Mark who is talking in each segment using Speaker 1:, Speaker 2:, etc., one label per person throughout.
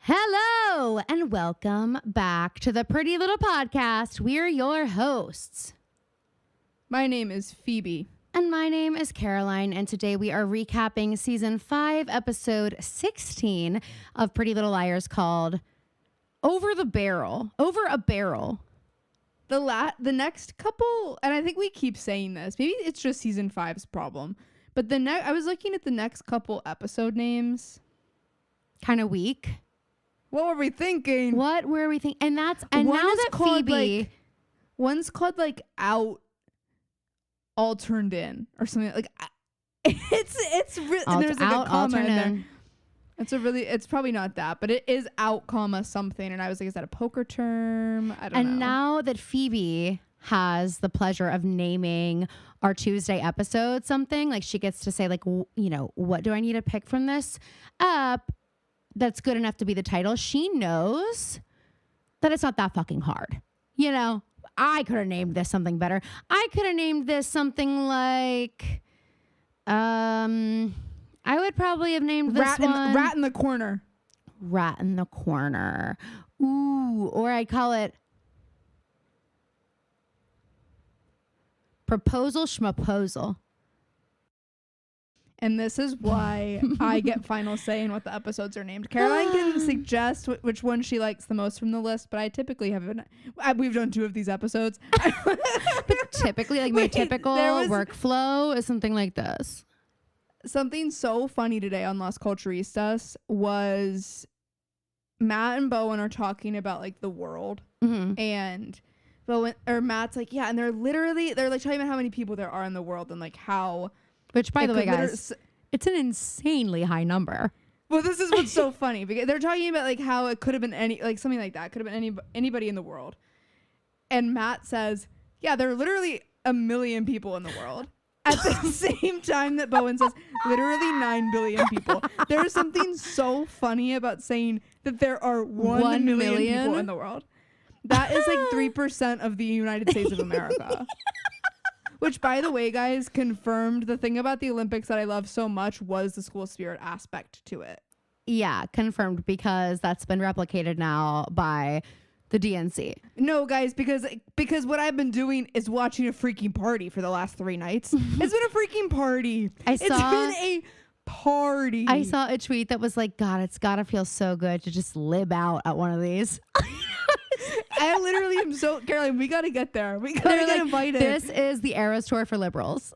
Speaker 1: Hello and welcome back to the Pretty Little Podcast. We're your hosts.
Speaker 2: My name is Phoebe.
Speaker 1: And my name is Caroline, and today we are recapping season 5, episode 16 of Pretty Little Liars called Over a Barrel.
Speaker 2: The next couple, and I think we keep saying this, maybe it's just season 5's problem, but I was looking at the next couple episode names.
Speaker 1: Kind of weak.
Speaker 2: What were we thinking?
Speaker 1: What were we thinking? And now that Phoebe...
Speaker 2: one's called Out All Turned In or something like it's really, and there's like a comma in there. It's probably not that, but it is out comma something, and I was like, is that a poker term? I don't know.
Speaker 1: And now that Phoebe has the pleasure of naming our Tuesday episode something, like she gets to say like, what do I need to pick from this up that's good enough to be the title? She knows that it's not that fucking hard. I could have named this something better. I could have named this something like, I would probably have named this one
Speaker 2: Rat in the Corner.
Speaker 1: Rat in the Corner. Ooh, or I'd call it Proposal Schmoposal.
Speaker 2: And this is why I get final say in what the episodes are named. Caroline can suggest which one she likes the most from the list, but I typically haven't. We've done 2 of these episodes.
Speaker 1: But typically, my typical workflow is something like this.
Speaker 2: Something so funny today on Las Culturistas was Matt and Bowen are talking about the world, and Matt's like, yeah, and they're talking about how many people there are in the world and how.
Speaker 1: Which, by the way, guys, it's an insanely high number.
Speaker 2: Well, this is what's so funny because they're talking about how it could have been something like that. Could have been anybody in the world. And Matt says, yeah, there are literally 1 million people in the world. At the same time that Bowen says literally 9 billion people. There's something so funny about saying that there are 1 million people in the world. That is 3% of the United States of America. Which, by the way, guys, confirmed the thing about the Olympics that I love so much was the school spirit aspect to it.
Speaker 1: Yeah, confirmed, because that's been replicated now by the DNC.
Speaker 2: No, guys, because what I've been doing is watching a freaking party for the last 3 nights. It's been a freaking party. It's been a party.
Speaker 1: I saw a tweet that was like, God, it's got to feel so good to just live out at one of these.
Speaker 2: I literally am so... Caroline, we got to get there. We got to get invited.
Speaker 1: This is the Eras Tour for liberals.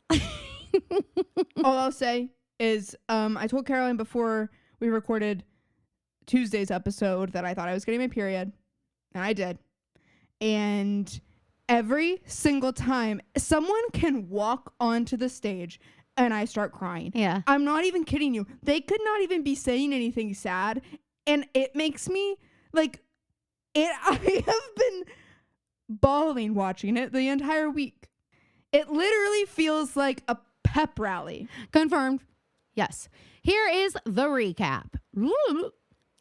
Speaker 2: All I'll say is I told Caroline before we recorded Tuesday's episode that I thought I was getting my period. And I did. And every single time someone can walk onto the stage and I start crying.
Speaker 1: Yeah.
Speaker 2: I'm not even kidding you. They could not even be saying anything sad. And it makes me I have been bawling watching it the entire week. It literally feels like a pep rally.
Speaker 1: Confirmed. Yes. Here is the recap.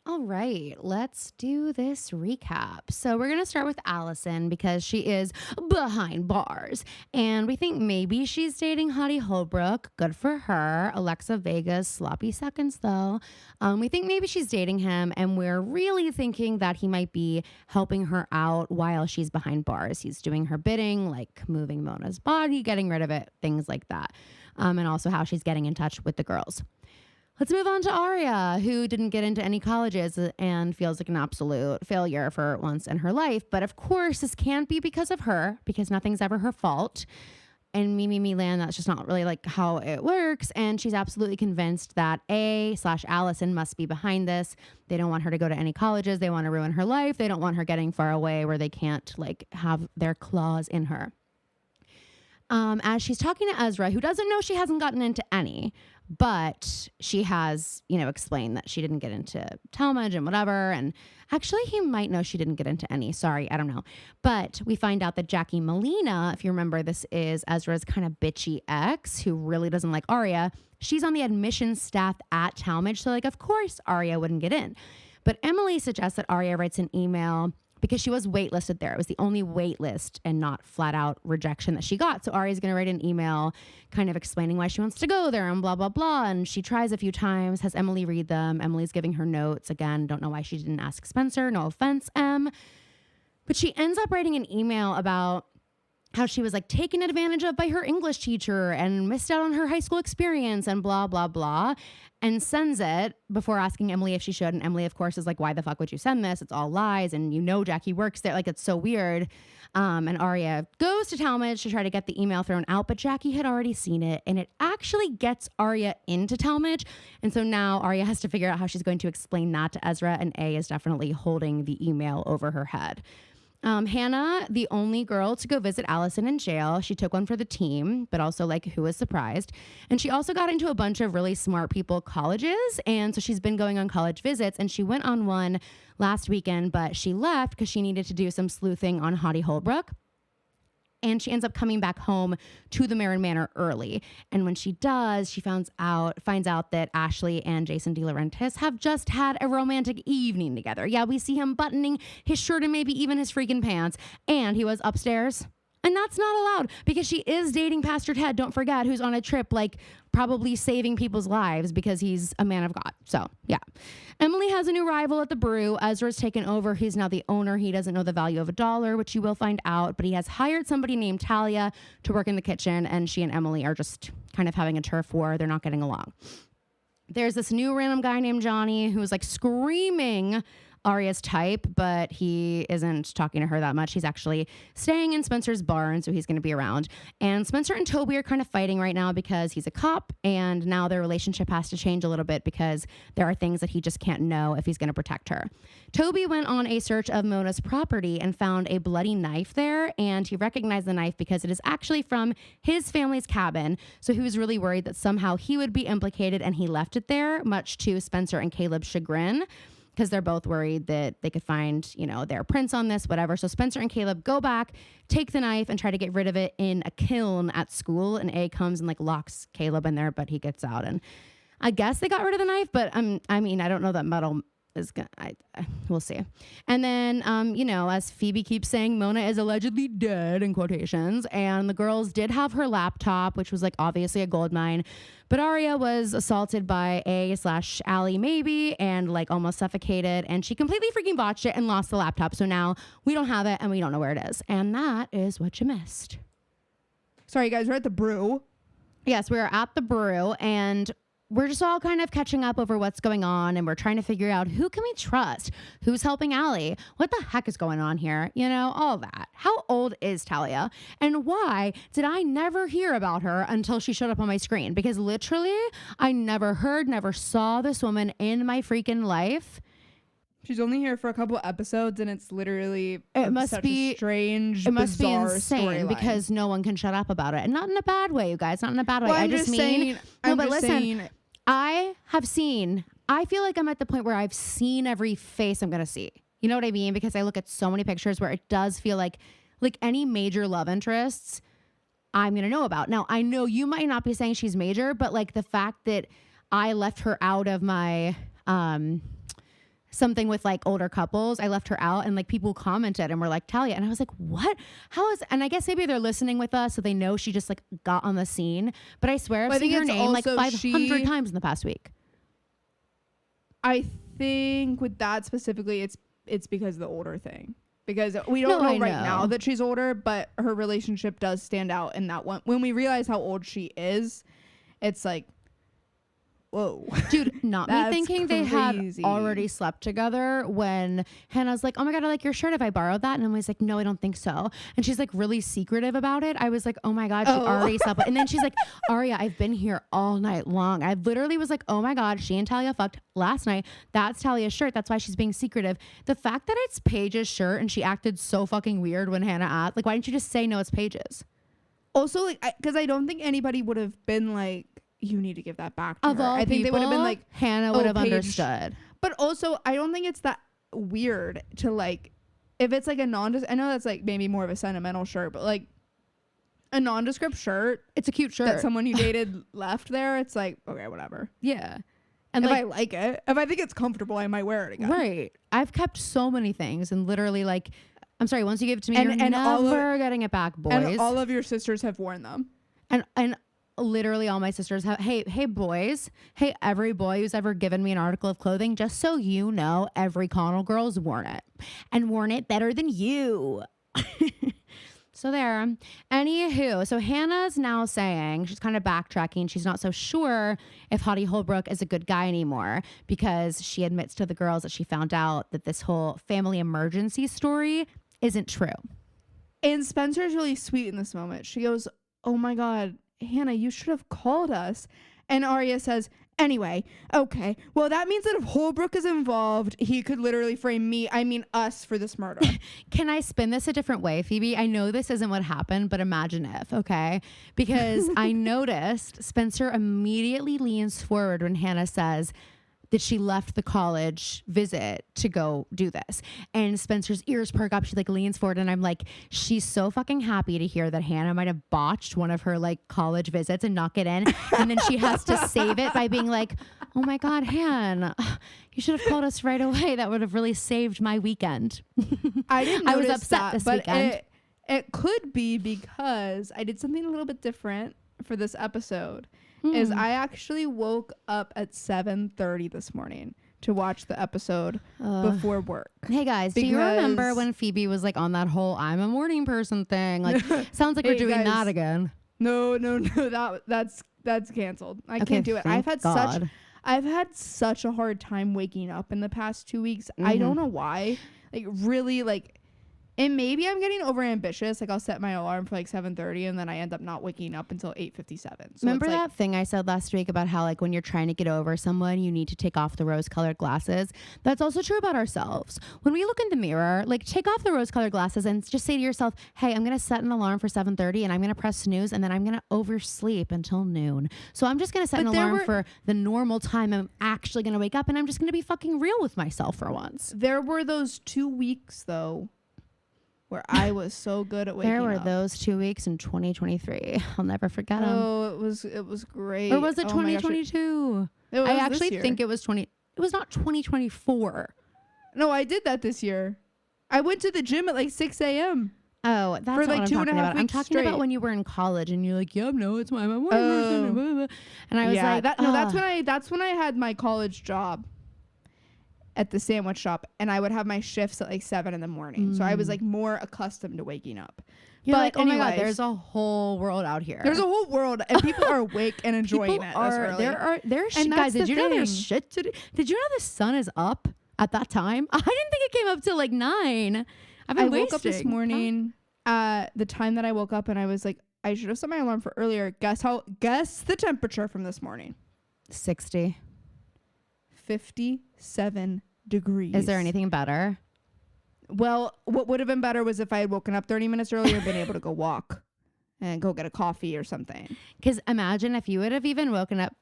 Speaker 1: All right, let's do this recap. So we're going to start with Allison because she is behind bars. And we think maybe she's dating Hottie Holbrook. Good for her. Alexa Vega's sloppy seconds, though. We think maybe she's dating him, and we're really thinking that he might be helping her out while she's behind bars. He's doing her bidding, like moving Mona's body, getting rid of it, things like that. And also how she's getting in touch with the girls. Let's move on to Aria, who didn't get into any colleges and feels like an absolute failure for once in her life. But of course, this can't be because of her, because nothing's ever her fault. And me land, that's just not really how it works. And she's absolutely convinced that Allison must be behind this. They don't want her to go to any colleges. They want to ruin her life. They don't want her getting far away where they can't have their claws in her. As she's talking to Ezra, who doesn't know she hasn't gotten into any, but she has, explained that she didn't get into Talmadge and whatever. And actually, he might know she didn't get into any. Sorry, I don't know. But we find out that Jackie Molina, if you remember, this is Ezra's kind of bitchy ex who really doesn't like Aria. She's on the admissions staff at Talmadge. So, of course, Aria wouldn't get in. But Emily suggests that Aria writes an email because she was waitlisted there. It was the only waitlist and not flat out rejection that she got. So Aria's going to write an email kind of explaining why she wants to go there and blah, blah, blah. And she tries a few times, has Emily read them. Emily's giving her notes. Again, don't know why she didn't ask Spencer. No offense, Em. But she ends up writing an email about how she was like taken advantage of by her English teacher and missed out on her high school experience and blah, blah, blah, and sends it before asking Emily if she should. And Emily, of course, is like, why the fuck would you send this? It's all lies. And you know, Jackie works there. Like, it's so weird. And Aria goes to Talmadge to try to get the email thrown out, but Jackie had already seen it, and it actually gets Aria into Talmadge. And so now Aria has to figure out how she's going to explain that to Ezra, and A is definitely holding the email over her head. Hanna, the only girl to go visit Allison in jail. She took one for the team, but also like who was surprised. And she also got into a bunch of really smart people colleges. And so she's been going on college visits, and she went on one last weekend, but she left because she needed to do some sleuthing on Hottie Holbrook. And she ends up coming back home to the Marin Manor early. And when she does, she finds out that Ashley and Jason De Laurentiis have just had a romantic evening together. Yeah, we see him buttoning his shirt and maybe even his freaking pants. And he was upstairs. And that's not allowed because she is dating Pastor Ted, don't forget, who's on a trip, like probably saving people's lives because he's a man of God. So, yeah. Emily has a new rival at the brew. Ezra's taken over. He's now the owner. He doesn't know the value of $1, which you will find out. But he has hired somebody named Talia to work in the kitchen. And she and Emily are just kind of having a turf war. They're not getting along. There's this new random guy named Johnny who's like screaming Aria's type, but he isn't talking to her that much. He's actually staying in Spencer's barn, so he's going to be around. And Spencer and Toby are kind of fighting right now because he's a cop, and now their relationship has to change a little bit because there are things that he just can't know if he's going to protect her. Toby went on a search of Mona's property and found a bloody knife there, and he recognized the knife because it is actually from his family's cabin. So he was really worried that somehow he would be implicated, and he left it there, much to Spencer and Caleb's chagrin, because they're both worried that they could find, their prints on this, whatever. So Spencer and Caleb go back, take the knife, and try to get rid of it in a kiln at school. And A comes and locks Caleb in there, but he gets out. And I guess they got rid of the knife, but I don't know that metal is gonna. We'll see. And then, as Phoebe keeps saying, Mona is allegedly dead in quotations, and the girls did have her laptop, which was obviously a gold mine. But Aria was assaulted by A/Allie maybe, and almost suffocated, and she completely freaking botched it and lost the laptop. So now we don't have it and we don't know where it is. And that is what you missed.
Speaker 2: Sorry, guys, we're at the brew.
Speaker 1: Yes, we're at the brew, and we're just all kind of catching up over what's going on, and we're trying to figure out who can we trust, who's helping Allie, what the heck is going on here, all that. How old is Talia, and why did I never hear about her until she showed up on my screen? Because literally, I never saw this woman in my freaking life.
Speaker 2: She's only here for a couple episodes, and it's literally
Speaker 1: a
Speaker 2: strange,
Speaker 1: it must be
Speaker 2: bizarre
Speaker 1: insane
Speaker 2: storyline.
Speaker 1: Because no one can shut up about it, and not in a bad way, you guys. Not in a bad way.
Speaker 2: Well,
Speaker 1: I just mean,
Speaker 2: listen.
Speaker 1: I feel like I'm at the point where I've seen every face I'm gonna see. You know what I mean? Because I look at so many pictures where it does feel like any major love interests I'm gonna know about. Now I know you might not be saying she's major, but the fact that I left her out of my something with older couples, I left her out, and people commented and were like, Talia, and I was like, what? And I guess maybe they're listening with us so they know she just got on the scene, but I swear I've seen her name 500 times in the past week.
Speaker 2: I think with that specifically, it's because of the older thing, because we don't know right now that she's older, but her relationship does stand out in that one. When we realize how old she is, it's whoa.
Speaker 1: Dude, not me thinking crazy. They had already slept together when Hannah's like, oh my God, I like your shirt if I borrowed that. And Emily's like, no, I don't think so. And she's really secretive about it. I was like, oh my God, she already slept. And then she's like, Aria, I've been here all night long. I literally was like, oh my God, she and Talia fucked last night. That's Talia's shirt. That's why she's being secretive. The fact that it's Paige's shirt and she acted so fucking weird when Hanna asked, why didn't you just say no, it's Paige's?
Speaker 2: Also, because I don't think anybody would have been you need to give that back to
Speaker 1: her.
Speaker 2: I think they would have been
Speaker 1: Hanna would have understood.
Speaker 2: But also, I don't think it's that weird to if it's a I know that's maybe more of a sentimental shirt, but a nondescript shirt,
Speaker 1: it's a cute shirt
Speaker 2: that someone you dated left there. It's okay, whatever.
Speaker 1: Yeah. And
Speaker 2: if
Speaker 1: like,
Speaker 2: I like it, if I think it's comfortable, I might wear it again.
Speaker 1: right. I've kept so many things and literally like, I'm sorry, once you give it to me, you're
Speaker 2: And
Speaker 1: never getting it back, boys.
Speaker 2: And all of your sisters have worn them.
Speaker 1: And literally all my sisters have, hey boys, hey, every boy who's ever given me an article of clothing, just so you know, every Connell girl's worn it and worn it better than you. So there. Anywho, so Hannah's now saying, she's kind of backtracking. She's not so sure if Hottie Holbrook is a good guy anymore because she admits to the girls that she found out that this whole family emergency story isn't true.
Speaker 2: And Spencer's really sweet in this moment. She goes, oh my God, Hanna, you should have called us. And Arya says, anyway, okay, well, that means that if Holbrook is involved, he could literally frame us for this murder.
Speaker 1: Can I spin this a different way, Phoebe? I know this isn't what happened, but imagine if, okay? Because I noticed Spencer immediately leans forward when Hanna says that she left the college visit to go do this. And Spencer's ears perk up. She like leans forward and I'm like, she's so fucking happy to hear that Hanna might have botched one of her like college visits and not get in. And then she has to save it by being like, oh my God, Hanna, you should have called us right away. That would have really saved my weekend.
Speaker 2: I didn't
Speaker 1: I was
Speaker 2: notice
Speaker 1: upset
Speaker 2: that,
Speaker 1: this
Speaker 2: but
Speaker 1: weekend.
Speaker 2: It could be because I did something a little bit different for this episode. Is I actually woke up at 7:30 this morning to watch the episode before work.
Speaker 1: Hey guys, do you remember when Phoebe was like on that whole I'm a morning person thing? Like sounds like we're doing that again.
Speaker 2: No, that's canceled. I can't do it. I've had such a hard time waking up in the past 2 weeks. I don't know why. Like really like. And maybe I'm getting over ambitious. Like I'll set my alarm for like 7:30 and then I end up not waking up until 8:57. So
Speaker 1: remember that thing I said last week about how like when you're trying to get over someone, you need to take off the rose-colored glasses? That's also true about ourselves. When we look in the mirror, like take off the rose-colored glasses and just say to yourself, hey, I'm going to set an alarm for 7:30 and I'm going to press snooze and then I'm going to oversleep until noon. So I'm just going to set an alarm for the normal time I'm actually going to wake up and I'm just going to be fucking real with myself for once.
Speaker 2: There were those 2 weeks though where I was so good at waking up.
Speaker 1: There were those 2 weeks in 2023. I'll never forget them.
Speaker 2: Oh, it was great.
Speaker 1: Or was it 2022? I actually think it was It was not 2024.
Speaker 2: No, I did that this year. I went to the gym at like 6 a.m.
Speaker 1: Oh, that's
Speaker 2: for
Speaker 1: not
Speaker 2: like
Speaker 1: what
Speaker 2: 2.5
Speaker 1: about.
Speaker 2: weeks
Speaker 1: I'm talking
Speaker 2: straight.
Speaker 1: about when you were in college and you're like, yeah, no, it's my morning person. And I was like,
Speaker 2: that's when I had my college job at the sandwich shop, and I would have my shifts at like 7 in the morning. So I was like more accustomed to waking up.
Speaker 1: You're like, oh my God, there's a whole world out here.
Speaker 2: There's a whole world, and people are awake and enjoying it.
Speaker 1: There's shit, guys. Did you know there's shit to do? Did you know the sun is up at that time? I didn't think it came up till like 9. I
Speaker 2: woke up this morning the time that I woke up, and I was like, I should have set my alarm for earlier. Guess the temperature from this morning?
Speaker 1: 60.
Speaker 2: 57 degrees.
Speaker 1: Is there anything better?
Speaker 2: Well, what would have been better was if I had woken up 30 minutes earlier and been able to go walk and go get a coffee or something.
Speaker 1: Because imagine if you would have even woken up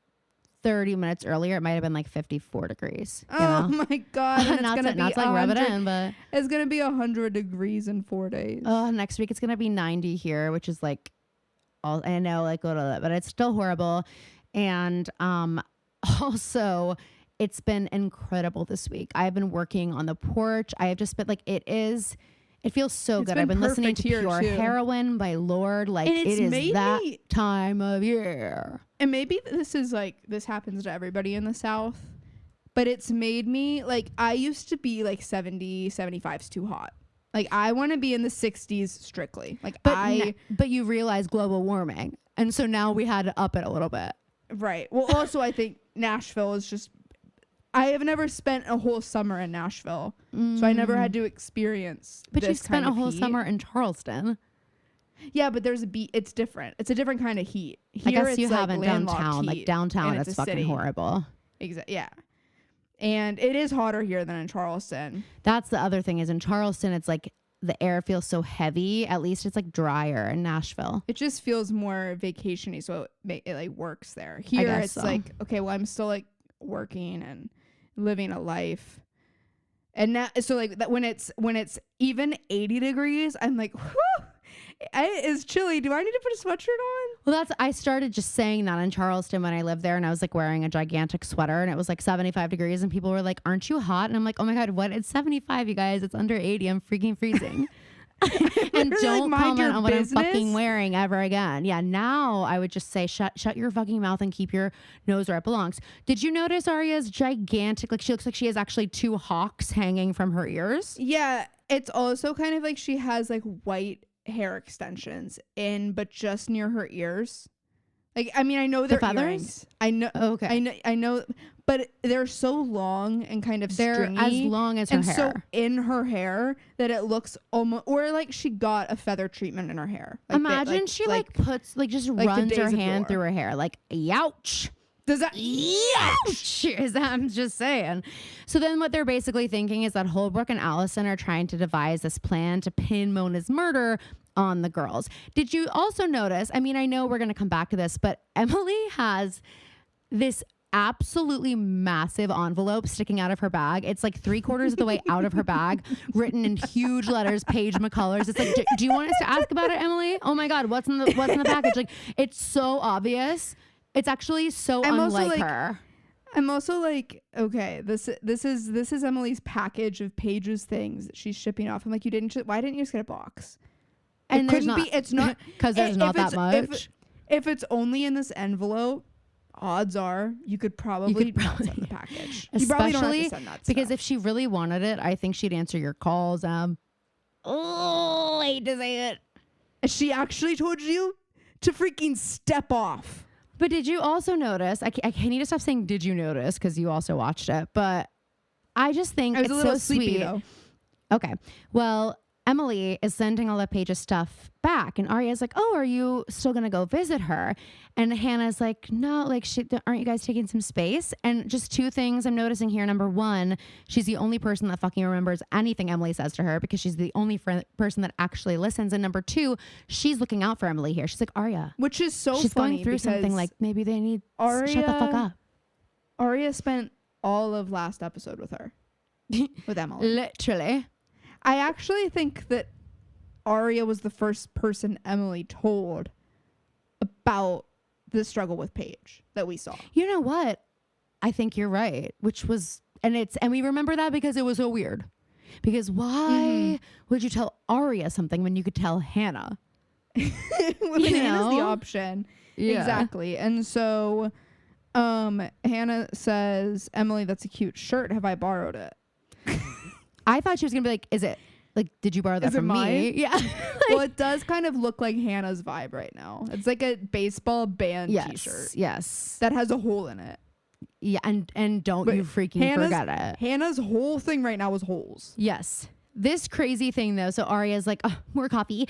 Speaker 1: 30 minutes earlier, it might have been like 54 degrees.
Speaker 2: Oh my God. And
Speaker 1: not to like rub it in, but
Speaker 2: it's going to be 100 degrees in 4 days.
Speaker 1: Oh, next week it's going to be 90 here, which is like, I know, like, but it's still horrible. And also, it's been incredible this week. I've been working on the porch. I have just been like, it feels so good. I've been listening to Pure Heroine by Lorde. Like, it is that time of year.
Speaker 2: And maybe this happens to everybody in the South, but it's made me like, I used to be like 70, 75 is too hot. Like, I want to be in the 60s strictly. Like,
Speaker 1: but you realize global warming. And so now we had to up it a little bit.
Speaker 2: Right. Well, also, I think Nashville is just, I have never spent a whole summer in Nashville, so I never had to experience.
Speaker 1: But you spent a whole summer in Charleston.
Speaker 2: Yeah, but it's different. It's a different kind of heat. Here,
Speaker 1: I guess you haven't downtown. Like downtown, it's fucking city. Horrible.
Speaker 2: Exactly. Yeah, and it is hotter here than in Charleston.
Speaker 1: That's the other thing is in Charleston, it's like the air feels so heavy. At least it's like drier in Nashville.
Speaker 2: It just feels more vacation-y, so it like works there. Here, it's like, okay, well, I'm still like working and living a life, and now so like that when it's even 80 degrees, I'm like, whew, it's chilly. Do I need to put a sweatshirt on?
Speaker 1: Well, I started just saying that in Charleston when I lived there, and I was like wearing a gigantic sweater, and it was like 75 degrees, and people were like, "Aren't you hot?" And I'm like, "Oh my God, what? It's 75, you guys. It's under 80. I'm freaking freezing." And don't
Speaker 2: like,
Speaker 1: comment on what
Speaker 2: business.
Speaker 1: I'm fucking wearing ever again. Yeah, now I would just say, shut your fucking mouth and keep your nose where it belongs. Did you notice Arya's gigantic? Like, she looks like she has actually 2 hawks hanging from her ears.
Speaker 2: Yeah, it's also kind of like she has like white hair extensions but just near her ears. Like, I mean, I know they're
Speaker 1: feathers?
Speaker 2: earrings. I know.
Speaker 1: Okay.
Speaker 2: I know, but they're so long and kind of
Speaker 1: They're
Speaker 2: stringy.
Speaker 1: as long as her
Speaker 2: and
Speaker 1: hair.
Speaker 2: so in her hair that it looks almost, or like she got a feather treatment in her hair. Like
Speaker 1: Imagine she puts just
Speaker 2: like
Speaker 1: runs
Speaker 2: the
Speaker 1: her
Speaker 2: Days of
Speaker 1: hand
Speaker 2: Yore.
Speaker 1: through her hair like youch.
Speaker 2: Does that?
Speaker 1: Ouch! I'm just saying. So then what they're basically thinking is that Holbrook and Allison are trying to devise this plan to pin Mona's murder on the girls. Did you also notice, I mean, I know we're going to come back to this, but Emily has this absolutely massive envelope sticking out of her bag. It's like 3/4 of the way out of her bag, written in huge letters, Paige McCullers. It's like, do you want us to ask about it, Emily? Oh my God, what's in the package? Like, it's so obvious. It's actually so unlike her.
Speaker 2: I'm also like, okay, this is Emily's package of Paige's things that she's shipping off. I'm like, why didn't you just get a box?
Speaker 1: And
Speaker 2: it's not
Speaker 1: because there's not that much.
Speaker 2: If it's only in this envelope, odds are you could probably not send the package. You probably don't have to send that
Speaker 1: because
Speaker 2: stuff.
Speaker 1: if she really wanted it, I think she'd answer your calls. Oh, I hate to say it.
Speaker 2: She actually told you to freaking step off.
Speaker 1: But did you also notice? I need to stop saying "did you notice" because you also watched it. But I just think it's so
Speaker 2: sleepy,
Speaker 1: sweet.
Speaker 2: though.
Speaker 1: Okay, well, Emily is sending all of Paige's stuff back, and Arya's like, "Oh, are you still gonna go visit her?" And Hannah's like, "No, like, aren't you guys taking some space?" And just 2 things I'm noticing here. Number 1, she's the only person that fucking remembers anything Emily says to her because she's the only person that actually listens. And number 2, she's looking out for Emily here. She's like, Arya,
Speaker 2: which is so
Speaker 1: she's
Speaker 2: funny
Speaker 1: going through something, like maybe they need
Speaker 2: Arya,
Speaker 1: shut the fuck up.
Speaker 2: Arya spent all of last episode with her, with Emily.
Speaker 1: Literally.
Speaker 2: I actually think that Arya was the first person Emily told about the struggle with Paige that we saw.
Speaker 1: You know what? I think you're right. Which was, and we remember that because it was so weird. Because why would you tell Arya something when you could tell Hanna?
Speaker 2: When Hannah's the option.
Speaker 1: Yeah.
Speaker 2: Exactly. And so Hanna says, Emily, that's a cute shirt. Have I borrowed it?
Speaker 1: I thought she was going to be like, is it, like, did you borrow that from me? Yeah.
Speaker 2: Well, it does kind of look like Hannah's vibe right now. It's like a baseball band t-shirt.
Speaker 1: Yes.
Speaker 2: That has a hole in it.
Speaker 1: Yeah. And don't you freaking forget it.
Speaker 2: Hannah's whole thing right now is holes.
Speaker 1: Yes. This crazy thing though. So Arya's like, oh, more coffee.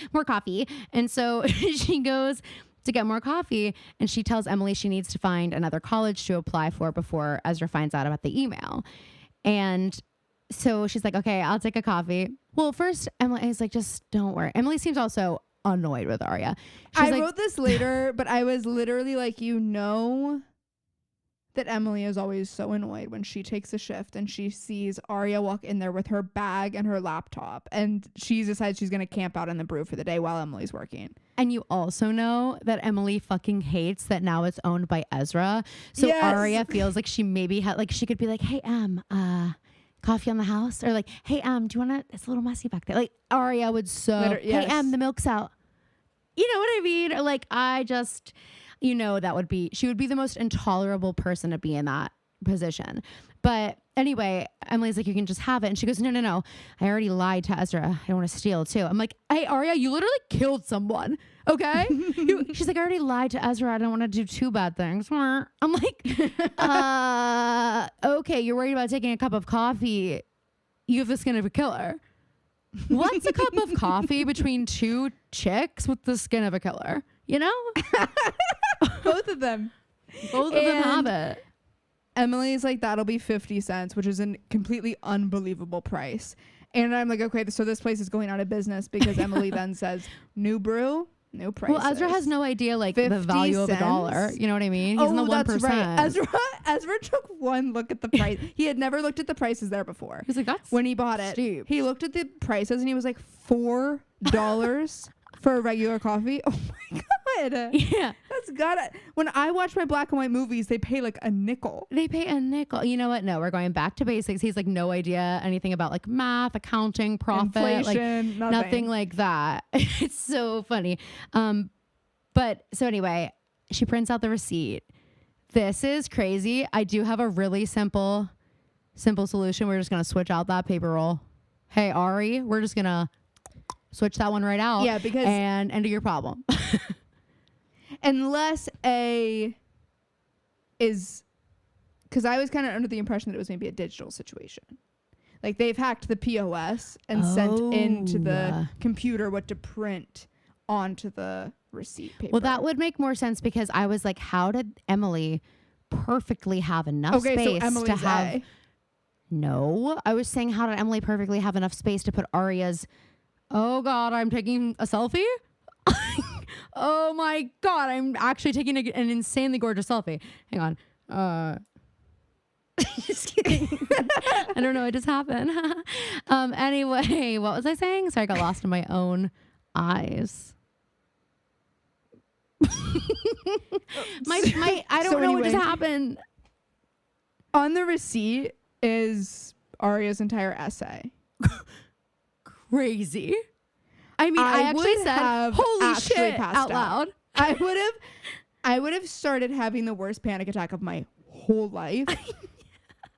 Speaker 1: And so she goes to get more coffee and she tells Emily she needs to find another college to apply for before Ezra finds out about the email. And so she's like, okay, I'll take a coffee. Well, first Emily is like, just don't worry. Emily seems also annoyed with Arya.
Speaker 2: I wrote this later, but I was literally like, that Emily is always so annoyed when she takes a shift and she sees Arya walk in there with her bag and her laptop, and she decides she's going to camp out in the brew for the day while Emily's working.
Speaker 1: And you also know that Emily fucking hates that now it's owned by Ezra. So
Speaker 2: yes.
Speaker 1: Arya feels like she maybe had, like, she could be like, hey, coffee on the house, or like, hey, do you want to, it's a little messy back there. Like, Arya would hey, the milk's out. You know what I mean? Or like, I just, that would be, she would be the most intolerable person to be in that position. But anyway, Emily's like, you can just have it. And she goes, no. I already lied to Ezra. I don't want to steal too. I'm like, hey, Arya, you literally killed someone. Okay. She's like, I already lied to Ezra. I don't want to do 2 bad things. I'm like, okay, you're worried about taking a cup of coffee. You have the skin of a killer. What's a cup of coffee between 2 chicks with the skin of a killer?
Speaker 2: Both of them.
Speaker 1: Both of them have it.
Speaker 2: Emily's like, that'll be 50 cents, which is a completely unbelievable price. And I'm like, okay, so this place is going out of business because Emily then says, new brew, new prices.
Speaker 1: Well, Ezra has no idea, like, the value of $1. You know what I mean? He's in the 1%.
Speaker 2: That's right. Ezra took one look at the price. He had never looked at the prices there before.
Speaker 1: He's like, that's
Speaker 2: when he bought it.
Speaker 1: Steep.
Speaker 2: He looked at the prices and he was like, $4 for a regular coffee. Oh my God.
Speaker 1: Yeah.
Speaker 2: That's gotta. When I watch my black and white movies, they pay like a nickel.
Speaker 1: They pay a nickel. You know what? No, we're going back to basics. He's like no idea anything about like math, accounting, profit,
Speaker 2: Inflation,
Speaker 1: like nothing like that. It's so funny. But so anyway, she prints out the receipt. This is crazy. I do have a really simple solution. We're just gonna switch out that paper roll. Hey Ari, we're just gonna switch that one right out.
Speaker 2: Yeah, because
Speaker 1: and end of your problem.
Speaker 2: Unless A is, because I was kind of under the impression that it was maybe a digital situation. Like they've hacked the POS and sent into the computer what to print onto the receipt paper.
Speaker 1: Well, that would make more sense because I was like, how did Emily perfectly have enough space to have... No, I was saying, how did Emily perfectly have enough space to put Aria's... Oh God, I'm taking a selfie? Oh my God, I'm actually taking an insanely gorgeous selfie. Hang on. Just kidding. I don't know. It just happened. Anyway, what was I saying? Sorry, I got lost in my own eyes. I don't know what just happened.
Speaker 2: On the receipt is Aria's entire essay.
Speaker 1: Crazy. I mean, I actually said, holy shit, out loud.
Speaker 2: I would have started having the worst panic attack of my whole life.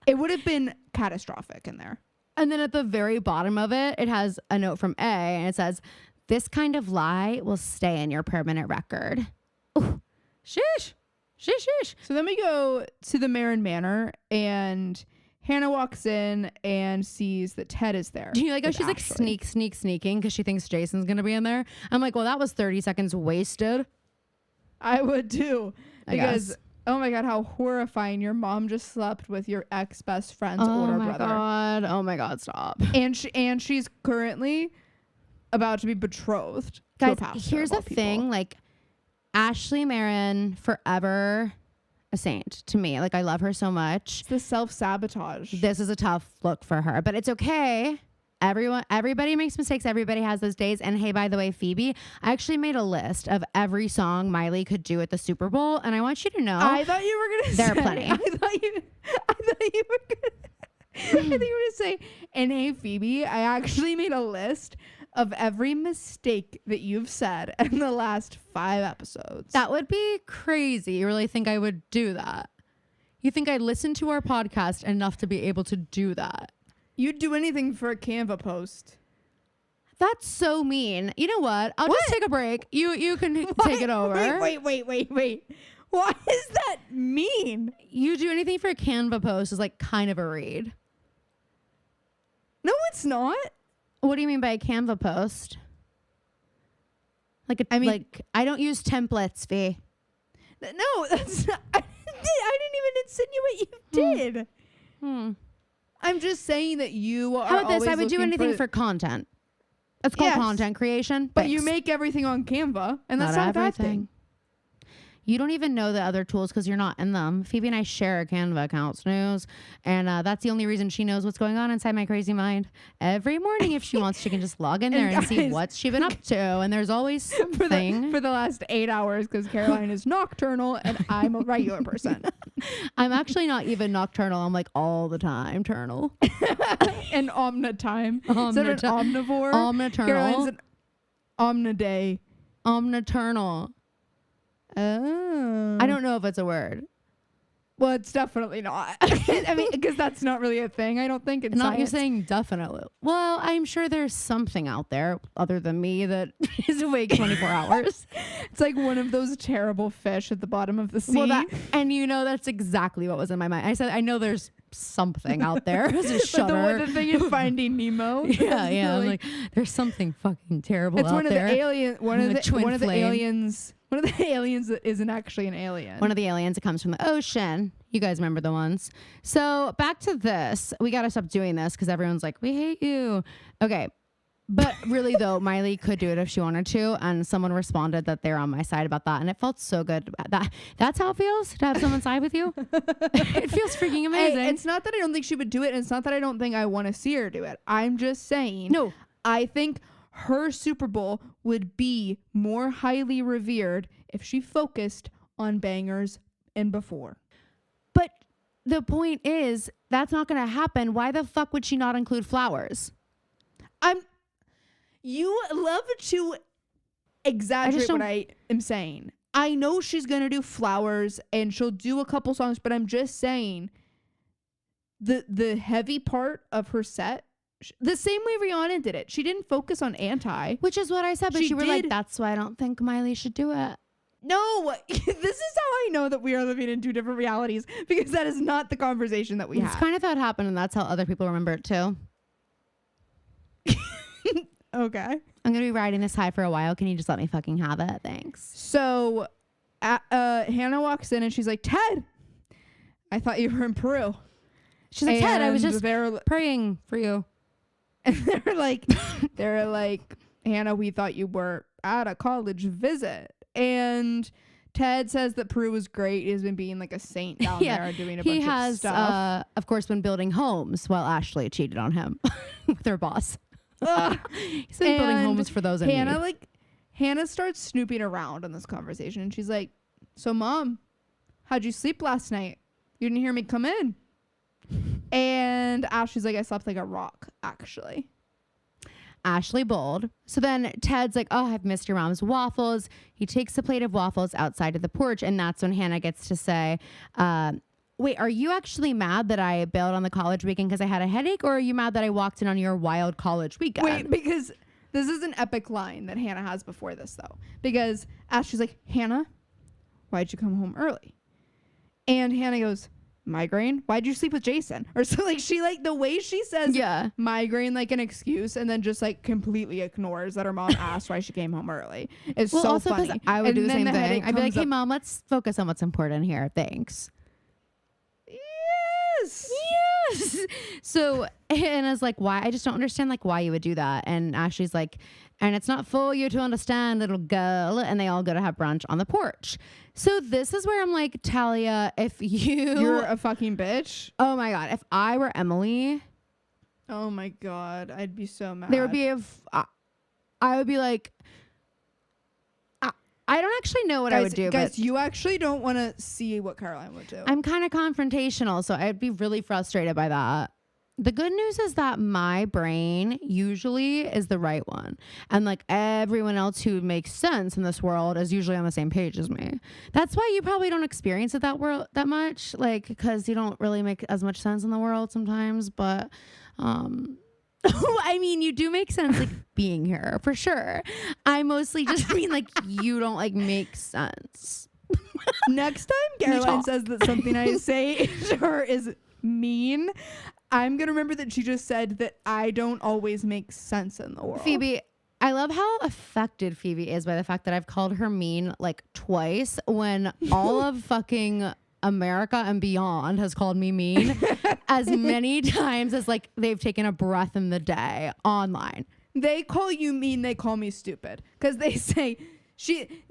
Speaker 2: It would have been catastrophic in there.
Speaker 1: And then at the very bottom of it, it has a note from A, and it says, this kind of lie will stay in your permanent record. Ooh, sheesh. Sheesh, sheesh.
Speaker 2: So then we go to the Marin Manor, and Hanna walks in and sees that Ted is there.
Speaker 1: Do you like how she's Ashley. Like sneaking because she thinks Jason's going to be in there? I'm like, well, that was 30 seconds wasted.
Speaker 2: I would too. Because, oh my God, how horrifying. Your mom just slept with your ex-best friend's older brother.
Speaker 1: Oh my God, stop.
Speaker 2: And she's currently about to be betrothed.
Speaker 1: Guys, here's the thing. Like, Ashley Marin, forever a saint to me. Like, I love her so much.
Speaker 2: It's the self-sabotage.
Speaker 1: This is a tough look for her, but it's okay. Everybody makes mistakes. Everybody has those days. And hey, by the way, Phoebe, I actually made a list of every song Miley could do at the Super Bowl, and I want you to know.
Speaker 2: I thought you were gonna
Speaker 1: there are plenty.
Speaker 2: I thought you were gonna say, and hey, Phoebe, I actually made a list of every mistake that you've said in the last 5 episodes.
Speaker 1: That would be crazy. You really think I would do that? You think I'd listen to our podcast enough to be able to do that?
Speaker 2: You'd do anything for a Canva post.
Speaker 1: That's so mean. You know what? I'll just take a break. You can take it over.
Speaker 2: Wait. Why is that mean?
Speaker 1: You do anything for a Canva post is like kind of a read.
Speaker 2: No, it's not.
Speaker 1: What do you mean by a Canva post? Like, I don't use templates, V.
Speaker 2: No, that's not. I didn't even insinuate you did. I'm just saying that you are.
Speaker 1: How about this? I would do anything for content. It's called content creation.
Speaker 2: But you make everything on Canva, and that's not a bad thing.
Speaker 1: You don't even know the other tools because you're not in them. Phoebe and I share a Canva account, Snooze. And that's the only reason she knows what's going on inside my crazy mind. Every morning, if she wants, she can just log in there and see what's she been up to. And there's always something.
Speaker 2: For the last 8 hours, because Caroline is nocturnal and I'm a regular person.
Speaker 1: I'm actually not even nocturnal. I'm like all the time turnal.
Speaker 2: And omnitime. Is that an omnivore?
Speaker 1: Omniturnal.
Speaker 2: Caroline's an omniday.
Speaker 1: Omniturnal.
Speaker 2: Oh.
Speaker 1: I don't know if it's a word.
Speaker 2: Well, it's definitely not. I mean, because that's not really a thing, I don't think, in science.
Speaker 1: You're saying definitely. Well, I'm sure there's something out there other than me that is awake 24 hours.
Speaker 2: It's like one of those terrible fish at the bottom of the sea.
Speaker 1: Well, and you know, that's exactly what was in my mind. I said, I know there's something out there. It's a shutter.
Speaker 2: But the thing is Finding Nemo.
Speaker 1: Yeah. I'm like, there's something fucking terrible out there.
Speaker 2: It's one of the aliens. One of the aliens that isn't actually an alien.
Speaker 1: One of the aliens that comes from the ocean. You guys remember the ones. So back to this. We got to stop doing this because everyone's like, we hate you. Okay. But really, though, Miley could do it if she wanted to. And someone responded that they're on my side about that. And it felt so good. That's how it feels to have someone side with you. It feels freaking amazing.
Speaker 2: Hey, it's not that I don't think she would do it. And it's not that I don't think I want to see her do it. I'm just saying.
Speaker 1: No.
Speaker 2: I think her Super Bowl would be more highly revered if she focused on bangers and before.
Speaker 1: But the point is, that's not going to happen. Why the fuck would she not include flowers?
Speaker 2: You love to exaggerate what I am saying. I know she's going to do flowers and she'll do a couple songs, but I'm just saying the heavy part of her set, the same way Rihanna did it. She didn't focus on anti.
Speaker 1: Which is what I said, but
Speaker 2: She
Speaker 1: you were
Speaker 2: did-
Speaker 1: like, that's why I don't think Miley should do it.
Speaker 2: No, this is how I know that we are living in two different realities, because that is not the conversation that we
Speaker 1: It's
Speaker 2: had.
Speaker 1: kind of how it happened, and that's how other people remember it too.
Speaker 2: Okay.
Speaker 1: I'm going to be riding this high for a while. Can you just let me fucking have it? Thanks.
Speaker 2: So Hanna walks in and she's like, Ted, I thought you were in Peru.
Speaker 1: She's like, Ted, I was
Speaker 2: And
Speaker 1: just
Speaker 2: they're
Speaker 1: praying for you.
Speaker 2: and they're like, Hanna, we thought you were at a college visit. And Ted says that Peru was great. He's been being like a saint down there doing a bunch of stuff.
Speaker 1: Of course, been building homes while Ashley cheated on him with her boss. He's been building
Speaker 2: And
Speaker 1: homes for those in need.
Speaker 2: Hanna starts snooping around in this conversation, and she's like, so Mom, how'd you sleep last night? You didn't hear me come in. And Ashley's like, I slept like a rock, actually.
Speaker 1: Ashley bold. So then Ted's like, oh, I've missed your mom's waffles. He takes a plate of waffles outside of the porch, and that's when Hanna gets to say, wait, are you actually mad that I bailed on the college weekend because I had a headache, or are you mad that I walked in on your wild college weekend?
Speaker 2: Wait, because this is an epic line that Hanna has before this, though. Because Ashley's like, Hanna, why'd you come home early? And Hanna goes, migraine? Why'd you sleep with Jason? Or so, like, she, like, the way she says migraine, like, an excuse, and then just, like, completely ignores that her mom asked why she came home early. It's so
Speaker 1: also
Speaker 2: funny.
Speaker 1: I would
Speaker 2: And
Speaker 1: do the
Speaker 2: then
Speaker 1: same thing.
Speaker 2: headache
Speaker 1: I'd be like,
Speaker 2: comes
Speaker 1: hey,
Speaker 2: up-
Speaker 1: Mom, let's focus on what's important here. Thanks.
Speaker 2: Yes.
Speaker 1: Yes. So Hannah's like, why? I just don't understand, like, why you would do that. And Ashley's like, and it's not for you to understand, little girl. And they all go to have brunch on the porch. So this is where I'm like, Talia, if
Speaker 2: You're a fucking bitch.
Speaker 1: oh my God, if I were Emily,
Speaker 2: Oh my God. I'd be so mad.
Speaker 1: there would be I would be like, I don't actually know what I would do.
Speaker 2: Guys,
Speaker 1: but
Speaker 2: you actually don't want to see what Caroline would do.
Speaker 1: I'm kind of confrontational, so I'd be really frustrated by that. The good news is that my brain usually is the right one. And like everyone else who makes sense in this world is usually on the same page as me. That's why you probably don't experience it that much, like, because you don't really make as much sense in the world sometimes. But I mean, you do make sense, like, being here for sure. I mostly just mean like you don't like make sense.
Speaker 2: Next time Caroline says that something I say to her is mean, I'm going to remember that she just said that I don't always make sense in the world.
Speaker 1: Phoebe, I love how affected Phoebe is by the fact that I've called her mean like twice when all of fucking America and beyond has called me mean as many times as like they've taken a breath in the day online.
Speaker 2: They call you mean, they call me stupid. Because they say,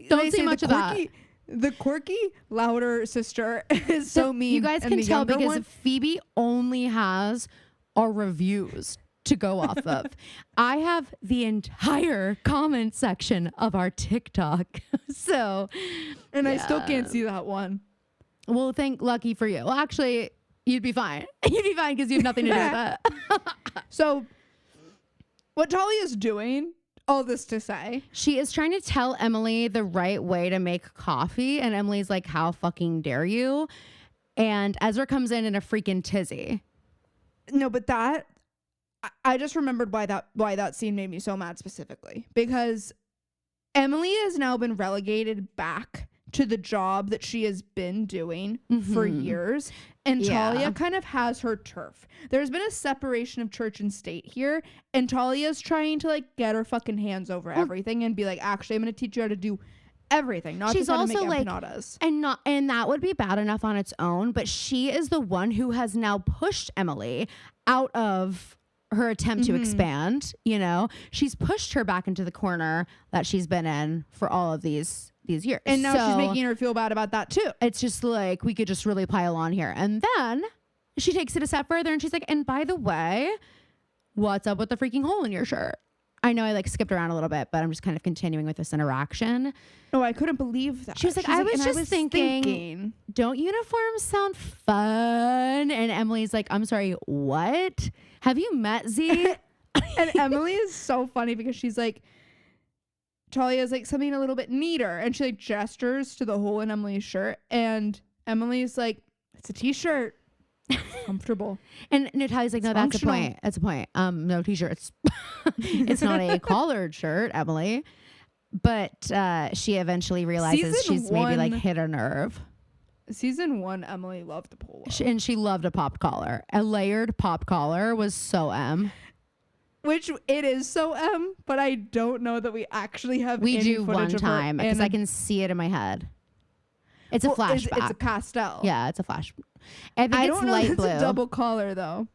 Speaker 1: Don't say much of that.
Speaker 2: The quirky, louder sister is so mean.
Speaker 1: You guys
Speaker 2: and
Speaker 1: can
Speaker 2: the
Speaker 1: tell
Speaker 2: younger
Speaker 1: because
Speaker 2: one,
Speaker 1: Phoebe only has our reviews to go off of. I have the entire comment section of our TikTok. So,
Speaker 2: and I still can't see that one.
Speaker 1: well, lucky for you. Well, actually, you'd be fine. You'd be fine because you have nothing to do with it.
Speaker 2: So, what Talia's doing, all this to say,
Speaker 1: She is trying to tell Emily the right way to make coffee, and Emily's like, how fucking dare you? And Ezra comes in a freaking tizzy.
Speaker 2: no, but that I just remembered why that scene made me so mad specifically, because Emily has now been relegated back to the job that she has been doing for years, and Talia kind of has her turf. There's been a separation of church and state here, and Talia's trying to like get her fucking hands over everything and be like, actually, I'm going to teach you how to do everything, not
Speaker 1: She's
Speaker 2: just how to
Speaker 1: also
Speaker 2: make
Speaker 1: like,
Speaker 2: empanadas.
Speaker 1: and that would be bad enough on its own, but she is the one who has now pushed Emily out of her attempt to expand. You know, she's pushed her back into the corner that she's been in for all of these years,
Speaker 2: And now she's
Speaker 1: So
Speaker 2: making her feel bad about that too.
Speaker 1: it's just like, we could just really pile on here. And then she takes it a step further and she's like, and by the way, what's up with the freaking hole in your shirt? I know I like skipped around a little bit, but I'm just kind of continuing with this interaction.
Speaker 2: Oh, I couldn't believe that.
Speaker 1: She was like,
Speaker 2: She's
Speaker 1: I was
Speaker 2: "And
Speaker 1: just thinking, don't uniforms sound fun? And Emily's like, I'm sorry, what? Have you met Z?
Speaker 2: And Emily is so funny because she's like, Talia's like something a little bit neater. And she like gestures to the hole in Emily's shirt. And Emily's like, it's a t-shirt. It's comfortable.
Speaker 1: And Natalia's like, no,
Speaker 2: It's
Speaker 1: that's a
Speaker 2: functional.
Speaker 1: point. That's a point. No t-shirts. It's not a collared shirt, Emily. But she eventually realizes
Speaker 2: Season
Speaker 1: she's maybe like
Speaker 2: one-
Speaker 1: hit a nerve.
Speaker 2: Season 1, Emily loved a polo.
Speaker 1: And she loved a pop collar. A layered pop collar was so
Speaker 2: Which it is so but I don't know that we actually have
Speaker 1: We
Speaker 2: any
Speaker 1: do
Speaker 2: footage
Speaker 1: one
Speaker 2: of her
Speaker 1: time because
Speaker 2: in
Speaker 1: I
Speaker 2: a-
Speaker 1: can see it in my head. It's a
Speaker 2: well,
Speaker 1: flashback.
Speaker 2: It's a pastel.
Speaker 1: Yeah, it's a flash. I think
Speaker 2: I
Speaker 1: it's
Speaker 2: don't know
Speaker 1: light
Speaker 2: if it's
Speaker 1: blue.
Speaker 2: a double collar though.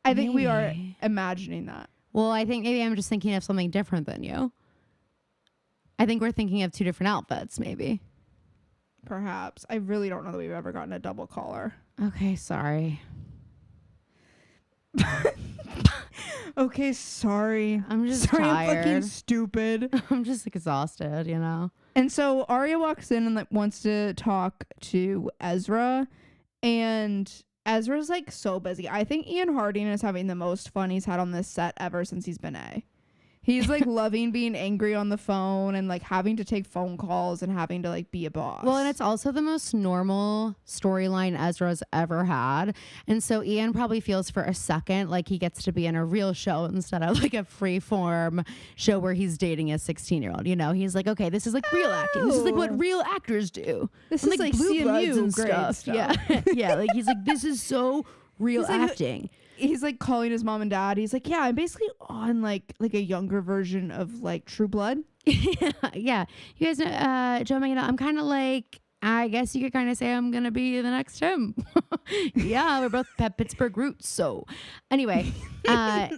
Speaker 2: I think we are
Speaker 1: Maybe.
Speaker 2: imagining that.
Speaker 1: Well, I think maybe I'm just thinking of something different than you. I think we're thinking of two different outfits, maybe.
Speaker 2: Perhaps. I really don't know that we've ever gotten a double collar.
Speaker 1: Okay, sorry.
Speaker 2: Okay, sorry.
Speaker 1: I'm just
Speaker 2: Sorry, I'm fucking
Speaker 1: tired.
Speaker 2: stupid.
Speaker 1: I'm just exhausted, you know?
Speaker 2: And so Arya walks in and like wants to talk to Ezra, and Ezra's like so busy. I think Ian Harding is having the most fun he's had on this set ever since he's been A. He's like loving being angry on the phone and like having to take phone calls and having to like be a boss.
Speaker 1: Well, and it's also the most normal storyline Ezra's ever had. And so Ian probably feels for a second like he gets to be in a real show instead of like a free form show where he's dating a 16-year-old. You know, he's like, okay, this is like real acting. This is like what real actors do.
Speaker 2: This
Speaker 1: And,
Speaker 2: is like
Speaker 1: Blue Bloods
Speaker 2: CMU
Speaker 1: and
Speaker 2: grade stuff.
Speaker 1: Yeah. Yeah. Like he's like, this is so real
Speaker 2: He's like-
Speaker 1: acting.
Speaker 2: He's like calling his mom and dad. He's like, yeah, I'm basically on like a younger version of like True Blood.
Speaker 1: Yeah. You guys know, Joe Magneto, I'm kind of like, I guess you could kind of say I'm going to be the next him. Yeah, we're both have Pittsburgh roots. So anyway,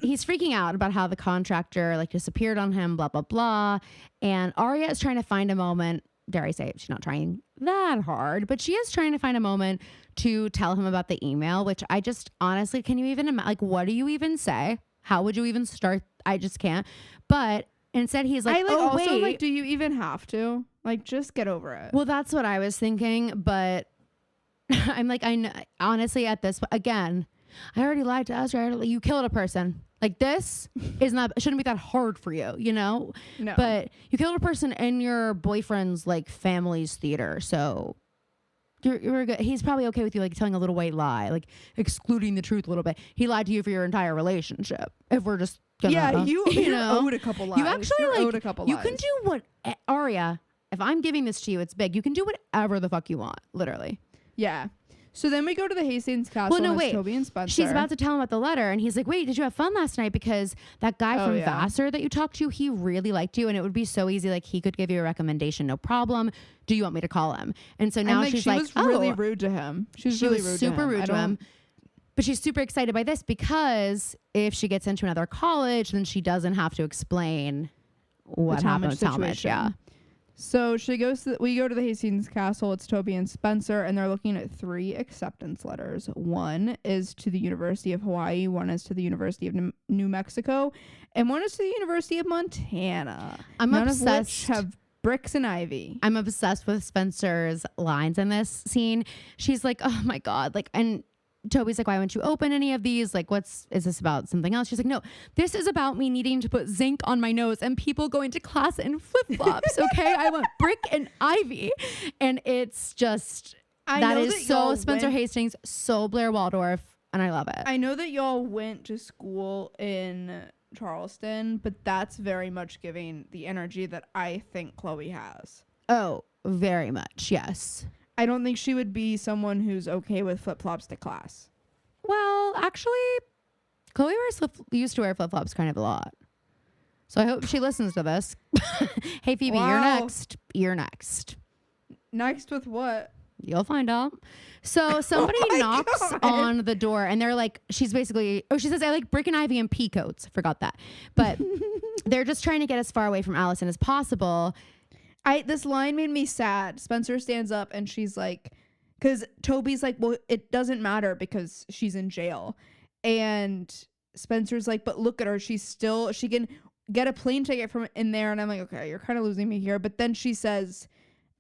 Speaker 1: he's freaking out about how the contractor like disappeared on him, blah, blah, blah. And Arya is trying to find a moment. Dare I say it, she's not trying that hard, but she is trying to find a moment to tell him about the email, which I just honestly, can you even like, what do you even say? How would you even start? I just can't. But instead he's like,
Speaker 2: I like
Speaker 1: oh,
Speaker 2: also
Speaker 1: wait.
Speaker 2: like, do you even have to? Like, just get over it.
Speaker 1: Well, that's what I was thinking, but I'm like, I know, honestly, at this, again, I already lied to Ezra. You killed a person. Like, this is not, shouldn't be that hard for you, you know?
Speaker 2: No.
Speaker 1: But you killed a person in your boyfriend's, like, family's theater. So you're good. He's probably okay with you, like, telling a little white lie, like, excluding the truth a little bit. He lied to you for your entire relationship. If we're just gonna,
Speaker 2: yeah, you
Speaker 1: know?
Speaker 2: owed a couple lies.
Speaker 1: You actually
Speaker 2: You're
Speaker 1: like
Speaker 2: owed a couple
Speaker 1: you
Speaker 2: lies.
Speaker 1: can do what Arya. If I'm giving this to you, it's big. You can do whatever the fuck you want, literally.
Speaker 2: Yeah. So then we go to the Hastings Castle.
Speaker 1: Well, no,
Speaker 2: and it's
Speaker 1: wait.
Speaker 2: Toby and Spencer.
Speaker 1: She's about to tell him about the letter, and he's like, "Wait, did you have fun last night? Because that guy
Speaker 2: Oh,
Speaker 1: from
Speaker 2: yeah.
Speaker 1: Vassar that you talked to, he really liked you, and it would be so easy. Like he could give you a recommendation, no problem. Do you want me to call him?" And so now
Speaker 2: and,
Speaker 1: she's
Speaker 2: she
Speaker 1: like,
Speaker 2: was
Speaker 1: "Oh,
Speaker 2: really rude to him. She was really rude
Speaker 1: super
Speaker 2: to him.
Speaker 1: rude
Speaker 2: I
Speaker 1: to him."
Speaker 2: don't-
Speaker 1: But she's super excited by this because if she gets into another college, then she doesn't have to explain what happened with Talmadge.
Speaker 2: situation.
Speaker 1: Yeah.
Speaker 2: So she goes. We go to the Hastings Castle. It's Toby and Spencer, and they're looking at 3 acceptance letters. One is to the University of Hawaii. One is to the University of New Mexico, and one is to the University of Montana.
Speaker 1: I'm
Speaker 2: None
Speaker 1: obsessed.
Speaker 2: of which have bricks and ivy.
Speaker 1: I'm obsessed with Spencer's lines in this scene. She's like, "Oh my God." Like, and Toby's like, "Why wouldn't you open any of these? Like, is this about something else?" She's like, "No, this is about me needing to put zinc on my nose and people going to class in flip-flops. Okay. I want brick and ivy." And it's just, that is so Spencer Hastings, so Blair Waldorf. And I love it.
Speaker 2: I know that y'all went to school in Charleston, but that's very much giving the energy that I think Chloe has.
Speaker 1: Oh, very much. Yes.
Speaker 2: I don't think she would be someone who's okay with flip-flops to class.
Speaker 1: Well, actually, Chloe used to wear flip-flops kind of a lot. So I hope she listens to this. Hey, Phoebe, you're
Speaker 2: Wow.
Speaker 1: next. You're next.
Speaker 2: Next with what?
Speaker 1: You'll find out. So somebody
Speaker 2: my
Speaker 1: knocks
Speaker 2: God.
Speaker 1: on the door and they're like, she says, "I like brick and ivy and pea coats." Forgot that. But they're just trying to get as far away from Allison as possible.
Speaker 2: This line made me sad. Spencer stands up and she's like, because Toby's like, well, it doesn't matter because she's in jail. And Spencer's like, but look at her. She can get a plane ticket from in there. And I'm like, okay, you're kind of losing me here. But then she says,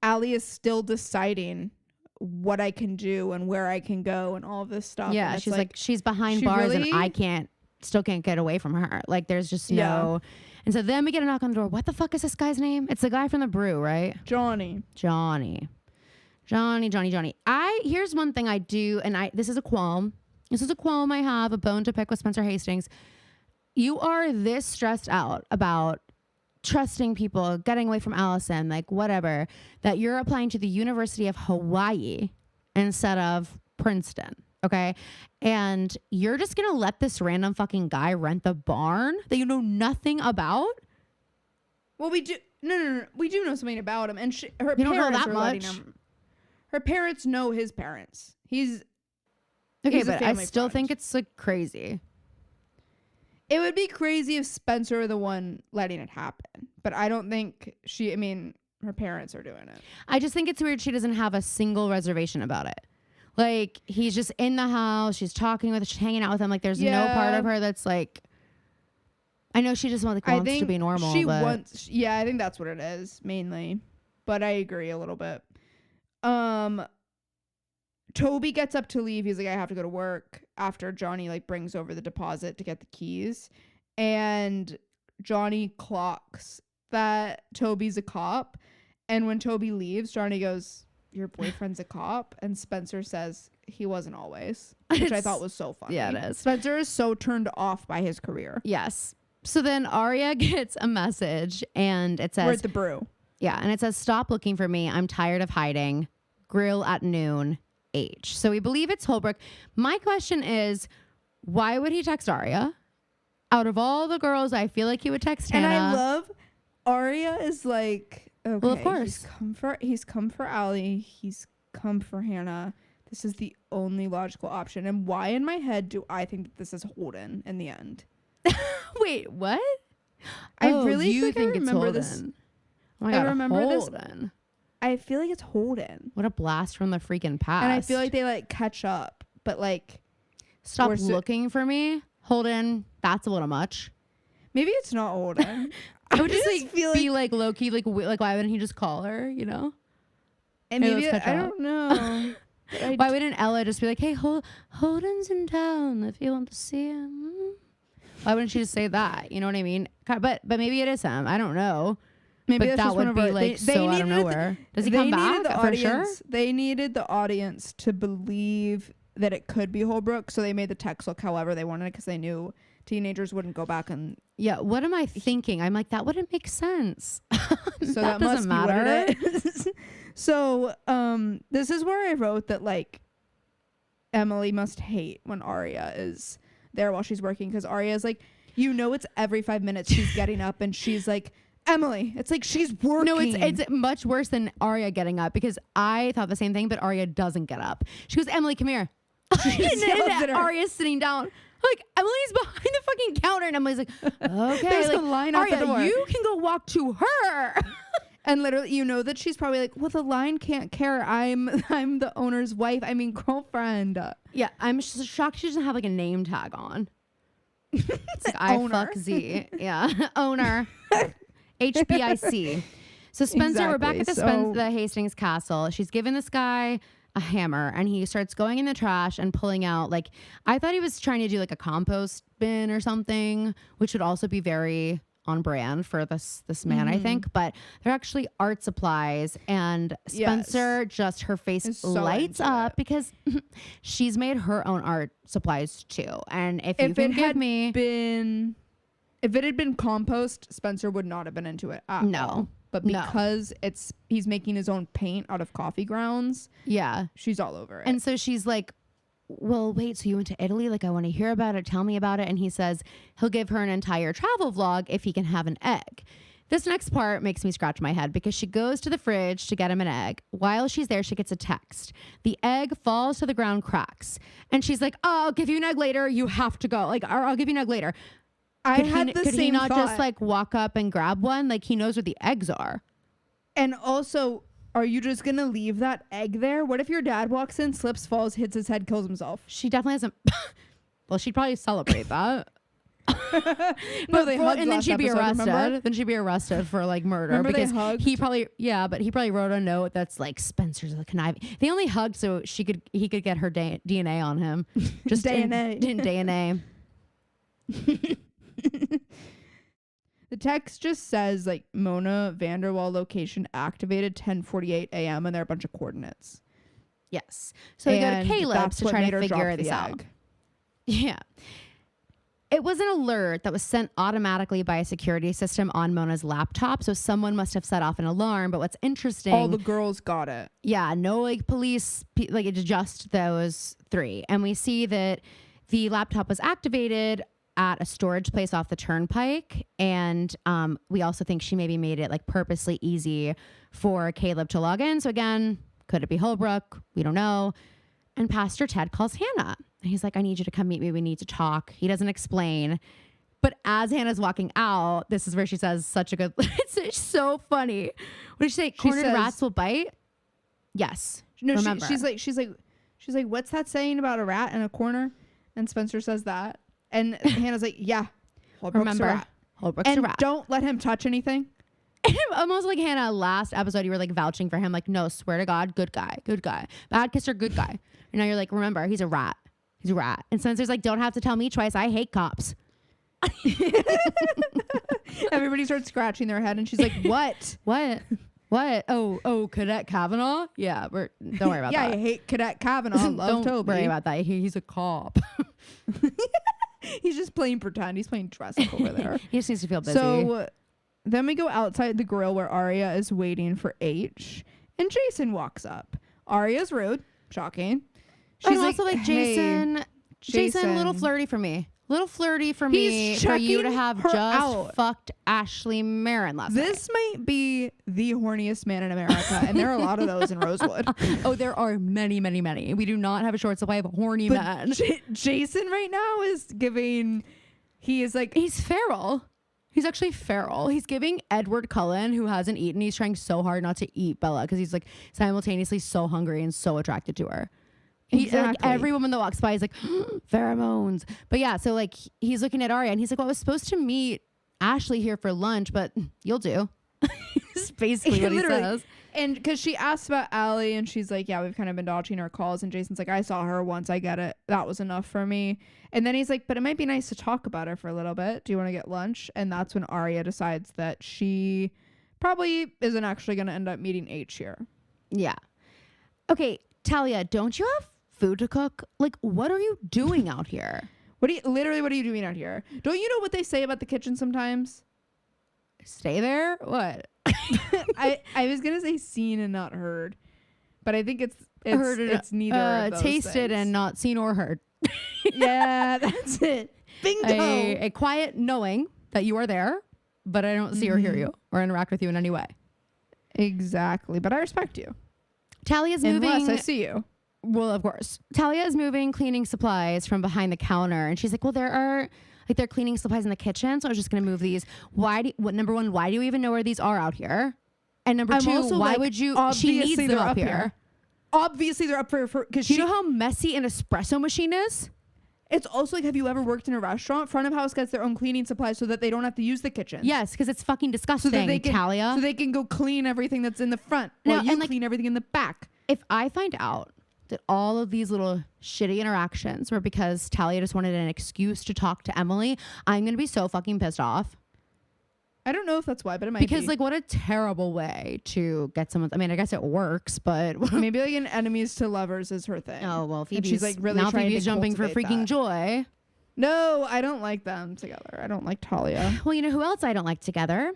Speaker 2: Allie is still deciding what I can do and where I can go and all of this stuff.
Speaker 1: Yeah, she's like she's behind bars and I still can't get away from her. Like there's just no. And so then we get a knock on the door. What the fuck is this guy's name? It's the guy from the Brew, right?
Speaker 2: Johnny.
Speaker 1: Here's one thing I do, and this is a qualm. This is a qualm I have, a bone to pick with Spencer Hastings. You are this stressed out about trusting people, getting away from Allison, like whatever, that you're applying to the University of Hawaii instead of Princeton, okay? And you're just gonna let this random fucking guy rent the barn that you know nothing about?
Speaker 2: Well, we do. No. We do know something about him, and her
Speaker 1: you
Speaker 2: parents
Speaker 1: don't know that
Speaker 2: are
Speaker 1: much.
Speaker 2: letting him. Her parents know his parents. He's
Speaker 1: okay, but I still
Speaker 2: friend.
Speaker 1: think it's like crazy.
Speaker 2: It would be crazy if Spencer were the one letting it happen, but I don't think her parents are doing it.
Speaker 1: I just think it's weird she doesn't have a single reservation about it. Like, he's just in the house, she's hanging out with him. Like, there's no part of her that's like, I know she just wants to be normal.
Speaker 2: I think that's what it is, mainly. But I agree a little bit. Toby gets up to leave. He's like, I have to go to work after Johnny like brings over the deposit to get the keys. And Johnny clocks that Toby's a cop. And when Toby leaves, Johnny goes, your boyfriend's a cop? And Spencer says, he wasn't always, which I thought was so funny.
Speaker 1: Yeah, it is.
Speaker 2: Spencer is so turned off by his career.
Speaker 1: Yes. So then Aria gets a message and it says,
Speaker 2: we're at the Brew.
Speaker 1: Yeah. And it says, stop looking for me. I'm tired of hiding. Grill at noon. H. So we believe it's Holbrook. My question is, why would he text Aria? Out of all the girls, I feel like he would text Hanna.
Speaker 2: And I love Aria is like, okay,
Speaker 1: well, of course.
Speaker 2: He's come for Allie. He's come for Hanna. This is the only logical option. And why in my head do I think that this is Holden in the end?
Speaker 1: Wait, what?
Speaker 2: I really think I remember this.
Speaker 1: Oh my God,
Speaker 2: I remember
Speaker 1: Holden.
Speaker 2: This. I feel like it's Holden.
Speaker 1: What a blast from the freaking past.
Speaker 2: And I feel like they like catch up, but like
Speaker 1: stop looking for me. Holden, that's a little much.
Speaker 2: Maybe it's not Holden.
Speaker 1: I would just like be like low key, like why wouldn't he just call her, you know?
Speaker 2: And maybe I don't know.
Speaker 1: Why wouldn't Ella just be like, hey, Holden's in town if you want to see him? Why wouldn't she just say that? You know what I mean? But maybe it is him. I don't know.
Speaker 2: Maybe
Speaker 1: but that would be like so out of nowhere. Does he come back for sure?
Speaker 2: They needed the audience to believe that it could be Holbrook, so they made the text look however they wanted it because they knew teenagers wouldn't go back and.
Speaker 1: Yeah, what am I thinking? I'm like, that wouldn't make sense.
Speaker 2: So that doesn't matter. Be what it is. So this is where I wrote that like Emily must hate when Aria is there while she's working because Aria is like, it's every 5 minutes she's getting up and she's like, Emily, it's like she's working.
Speaker 1: No, it's much worse than Aria getting up because I thought the same thing, but Aria doesn't get up. She goes, Emily, come here. And Aria's sitting down. Like, Emily's behind the fucking counter, and Emily's like, okay.
Speaker 2: There's
Speaker 1: like,
Speaker 2: a line out the door.
Speaker 1: You can go walk to her.
Speaker 2: And literally, that she's probably like, well, the line can't care. I'm the owner's wife. I mean, girlfriend.
Speaker 1: Yeah, I'm shocked she doesn't have like a name tag on. It's like, I fuck Z. Yeah, owner. HBIC. So Spencer, we're back at the Hastings Castle. She's given this guy a hammer and he starts going in the trash and pulling out, like, I thought he was trying to do like a compost bin or something, which would also be very on brand for this man, I think. But they're actually art supplies, and Spencer just her face lights up because she's made her own art supplies too. And if it had been compost, Spencer would not have been into it at all.
Speaker 2: But because he's making his own paint out of coffee grounds, she's all over it.
Speaker 1: And so she's like, well, wait, so you went to Italy? Like, I want to hear about it. Tell me about it. And he says he'll give her an entire travel vlog if he can have an egg. This next part makes me scratch my head because she goes to the fridge to get him an egg. While she's there, she gets a text. The egg falls to the ground, cracks. And she's like, oh, I'll give you an egg later. You have to go. Like, or I'll give you an egg later. Could he not just like walk up and grab one? Like, he knows where the eggs are.
Speaker 2: And also, are you just going to leave that egg there? What if your dad walks in, slips, falls, hits his head, kills himself?
Speaker 1: She definitely hasn't. Well, she'd probably celebrate that.
Speaker 2: No, they hugged
Speaker 1: and then
Speaker 2: last
Speaker 1: she'd be
Speaker 2: episode,
Speaker 1: arrested.
Speaker 2: remember?
Speaker 1: Then she'd be arrested for like murder
Speaker 2: Remember they
Speaker 1: because
Speaker 2: hugged?
Speaker 1: he probably wrote a note that's like Spencer's a conniving. They only hugged so he could get her DNA on him. Just
Speaker 2: DNA.
Speaker 1: in DNA.
Speaker 2: The text just says like Mona Vanderwall location activated 10:48 a.m. and there are a bunch of coordinates.
Speaker 1: Yes. So we go to
Speaker 2: And
Speaker 1: Caleb's
Speaker 2: that's
Speaker 1: to
Speaker 2: what
Speaker 1: try
Speaker 2: made
Speaker 1: to
Speaker 2: her
Speaker 1: figure
Speaker 2: drop
Speaker 1: this
Speaker 2: the
Speaker 1: out.
Speaker 2: egg.
Speaker 1: Yeah. It was an alert that was sent automatically by a security system on Mona's laptop. So someone must have set off an alarm. But what's interesting.
Speaker 2: All the girls got it.
Speaker 1: Yeah. No like police, like it's just those three. And we see that the laptop was activated at a storage place off the turnpike. And we also think she maybe made it like purposely easy for Caleb to log in. So again, could it be Holbrook? We don't know. And Pastor Ted calls Hanna. And he's like, I need you to come meet me. We need to talk. He doesn't explain. But as Hannah's walking out, this is where she says such a good, it's so funny. What did she say? Cornered
Speaker 2: says-
Speaker 1: rats will bite? Yes.
Speaker 2: No,
Speaker 1: remember.
Speaker 2: she's like, what's that saying about a rat in a corner? And Spencer says that. And Hannah's like, yeah, Holbrook's
Speaker 1: Remember,
Speaker 2: a rat.
Speaker 1: Holbrook's
Speaker 2: And
Speaker 1: a rat.
Speaker 2: don't let him touch anything.
Speaker 1: Almost like Hannah, last episode, you were like vouching for him. Like, no, swear to God, good guy, good guy. Bad kisser, good guy. And now you're like, remember, he's a rat. He's a rat. And Spencer's like, don't have to tell me twice. I hate cops.
Speaker 2: Everybody starts scratching their head and she's like, what?
Speaker 1: What? What? Oh, Cadet Kavanaugh? Yeah, don't worry about
Speaker 2: Yeah,
Speaker 1: that.
Speaker 2: I hate Cadet Kavanaugh. Love
Speaker 1: Don't
Speaker 2: Toby.
Speaker 1: worry about that. He's a cop.
Speaker 2: He's just playing pretend. He's playing dress up over there.
Speaker 1: He just needs to feel busy.
Speaker 2: So then we go outside the grill where Arya is waiting for H. And Jason walks up. Arya's rude. Shocking.
Speaker 1: She's also like,
Speaker 2: "Hey,
Speaker 1: Jason, a little flirty for me. Little flirty for me
Speaker 2: He's
Speaker 1: for you to
Speaker 2: checking
Speaker 1: have
Speaker 2: her
Speaker 1: just
Speaker 2: out.
Speaker 1: fucked Ashley Marin last night.
Speaker 2: This might be the horniest man in America, and there are a lot of those in Rosewood.
Speaker 1: Oh, there are many, many, many. We do not have a short supply of horny men.
Speaker 2: Jason right now is giving. He is like
Speaker 1: He's feral. He's actually feral. He's giving Edward Cullen, who hasn't eaten. He's trying so hard not to eat Bella because he's like simultaneously so hungry and so attracted to her. Like,
Speaker 2: Exactly.
Speaker 1: every woman that walks by is like pheromones. But yeah, so like he's looking at Arya and he's like, well, I was supposed to meet Ashley here for lunch, but you'll do. It's basically what he
Speaker 2: Literally.
Speaker 1: says.
Speaker 2: And because she asks about Allie and she's like, yeah, we've kind of been dodging her calls. And Jason's like, I saw her once. I get it. That was enough for me. And then he's like, but it might be nice to talk about her for a little bit. Do you want to get lunch? And that's when Arya decides that she probably isn't actually going to end up meeting H here.
Speaker 1: Yeah. Okay, Talia, don't you have food to cook? Like, what are you doing out here?
Speaker 2: What are you doing out here? Don't you know what they say about the kitchen sometimes?
Speaker 1: Stay there? What?
Speaker 2: I was going to say seen and not heard. But I think it's
Speaker 1: Heard it,
Speaker 2: it's neither of those
Speaker 1: tasted
Speaker 2: things.
Speaker 1: and not seen or heard.
Speaker 2: Yeah, that's it. Bingo.
Speaker 1: A quiet knowing that you are there, but I don't see or hear you or interact with you in any way.
Speaker 2: Exactly. But I respect you.
Speaker 1: Talia's moving.
Speaker 2: Unless I see you.
Speaker 1: Well, of course. Talia is moving cleaning supplies from behind the counter. And she's like, well, there are cleaning supplies in the kitchen. So I was just going to move these. Number one, why do you even know where these are out here? And number two, why would you? She needs them up here.
Speaker 2: Obviously, they're up for because
Speaker 1: Do you know how messy an espresso machine is?
Speaker 2: It's also like, have you ever worked in a restaurant? Front of house gets their own cleaning supplies so that they don't have to use the kitchen.
Speaker 1: Yes, because it's fucking disgusting,
Speaker 2: so that they can,
Speaker 1: Talia.
Speaker 2: So they can go clean everything that's in the front
Speaker 1: Now,
Speaker 2: while you
Speaker 1: and, like,
Speaker 2: clean everything in the back.
Speaker 1: If I find out that all of these little shitty interactions were because Talia just wanted an excuse to talk to Emily, I'm going to be so fucking pissed off.
Speaker 2: I don't know if that's why, but it might be.
Speaker 1: Because, like, what a terrible way to get someone. I mean, I guess it works, but
Speaker 2: maybe like an enemies to lovers is her thing.
Speaker 1: oh well,
Speaker 2: And
Speaker 1: Phoebe's
Speaker 2: she's like really
Speaker 1: now
Speaker 2: trying
Speaker 1: Phoebe's
Speaker 2: to
Speaker 1: jumping for
Speaker 2: cultivate
Speaker 1: freaking
Speaker 2: that.
Speaker 1: joy.
Speaker 2: No, I don't like them together. I don't like Talia.
Speaker 1: Well, you know who else I don't like together?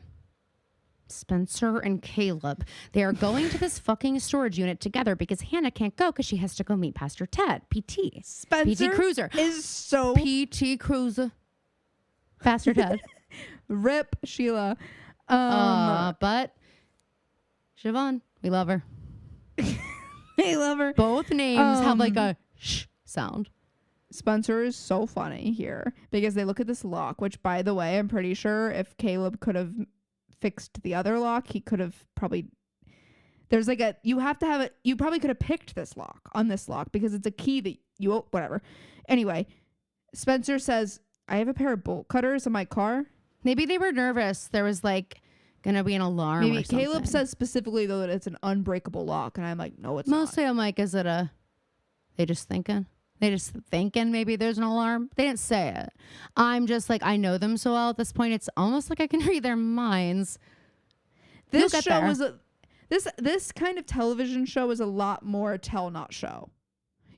Speaker 1: Spencer and Caleb. They are going to this fucking storage unit together because Hanna can't go because she has to go meet Pastor Ted, PT.
Speaker 2: Spencer
Speaker 1: PT Cruiser.
Speaker 2: is so
Speaker 1: PT Cruiser. Pastor Ted.
Speaker 2: rip Sheila.
Speaker 1: But Siobhan, we love her.
Speaker 2: I love her.
Speaker 1: Both names have like a sh sound.
Speaker 2: Spencer is so funny here because they look at this lock, which, by the way, I'm pretty sure if Caleb could have fixed the other lock, he could have probably. There's like you have to have it. You probably could have picked this lock on this lock because it's a key that whatever. Anyway, Spencer says, I have a pair of bolt cutters in my car.
Speaker 1: Maybe they were nervous. There was like gonna be an alarm.
Speaker 2: Maybe
Speaker 1: or something.
Speaker 2: Caleb says specifically though that it's an unbreakable lock, and I'm like, no, it's
Speaker 1: Mostly
Speaker 2: not.
Speaker 1: I'm like, is it a? They just thinking. They just thinking maybe there's an alarm. They didn't say it. I'm just like, I know them so well at this point. It's almost like I can read their minds.
Speaker 2: This
Speaker 1: You'll get
Speaker 2: show
Speaker 1: there.
Speaker 2: was this kind of television show is a lot more tell not show.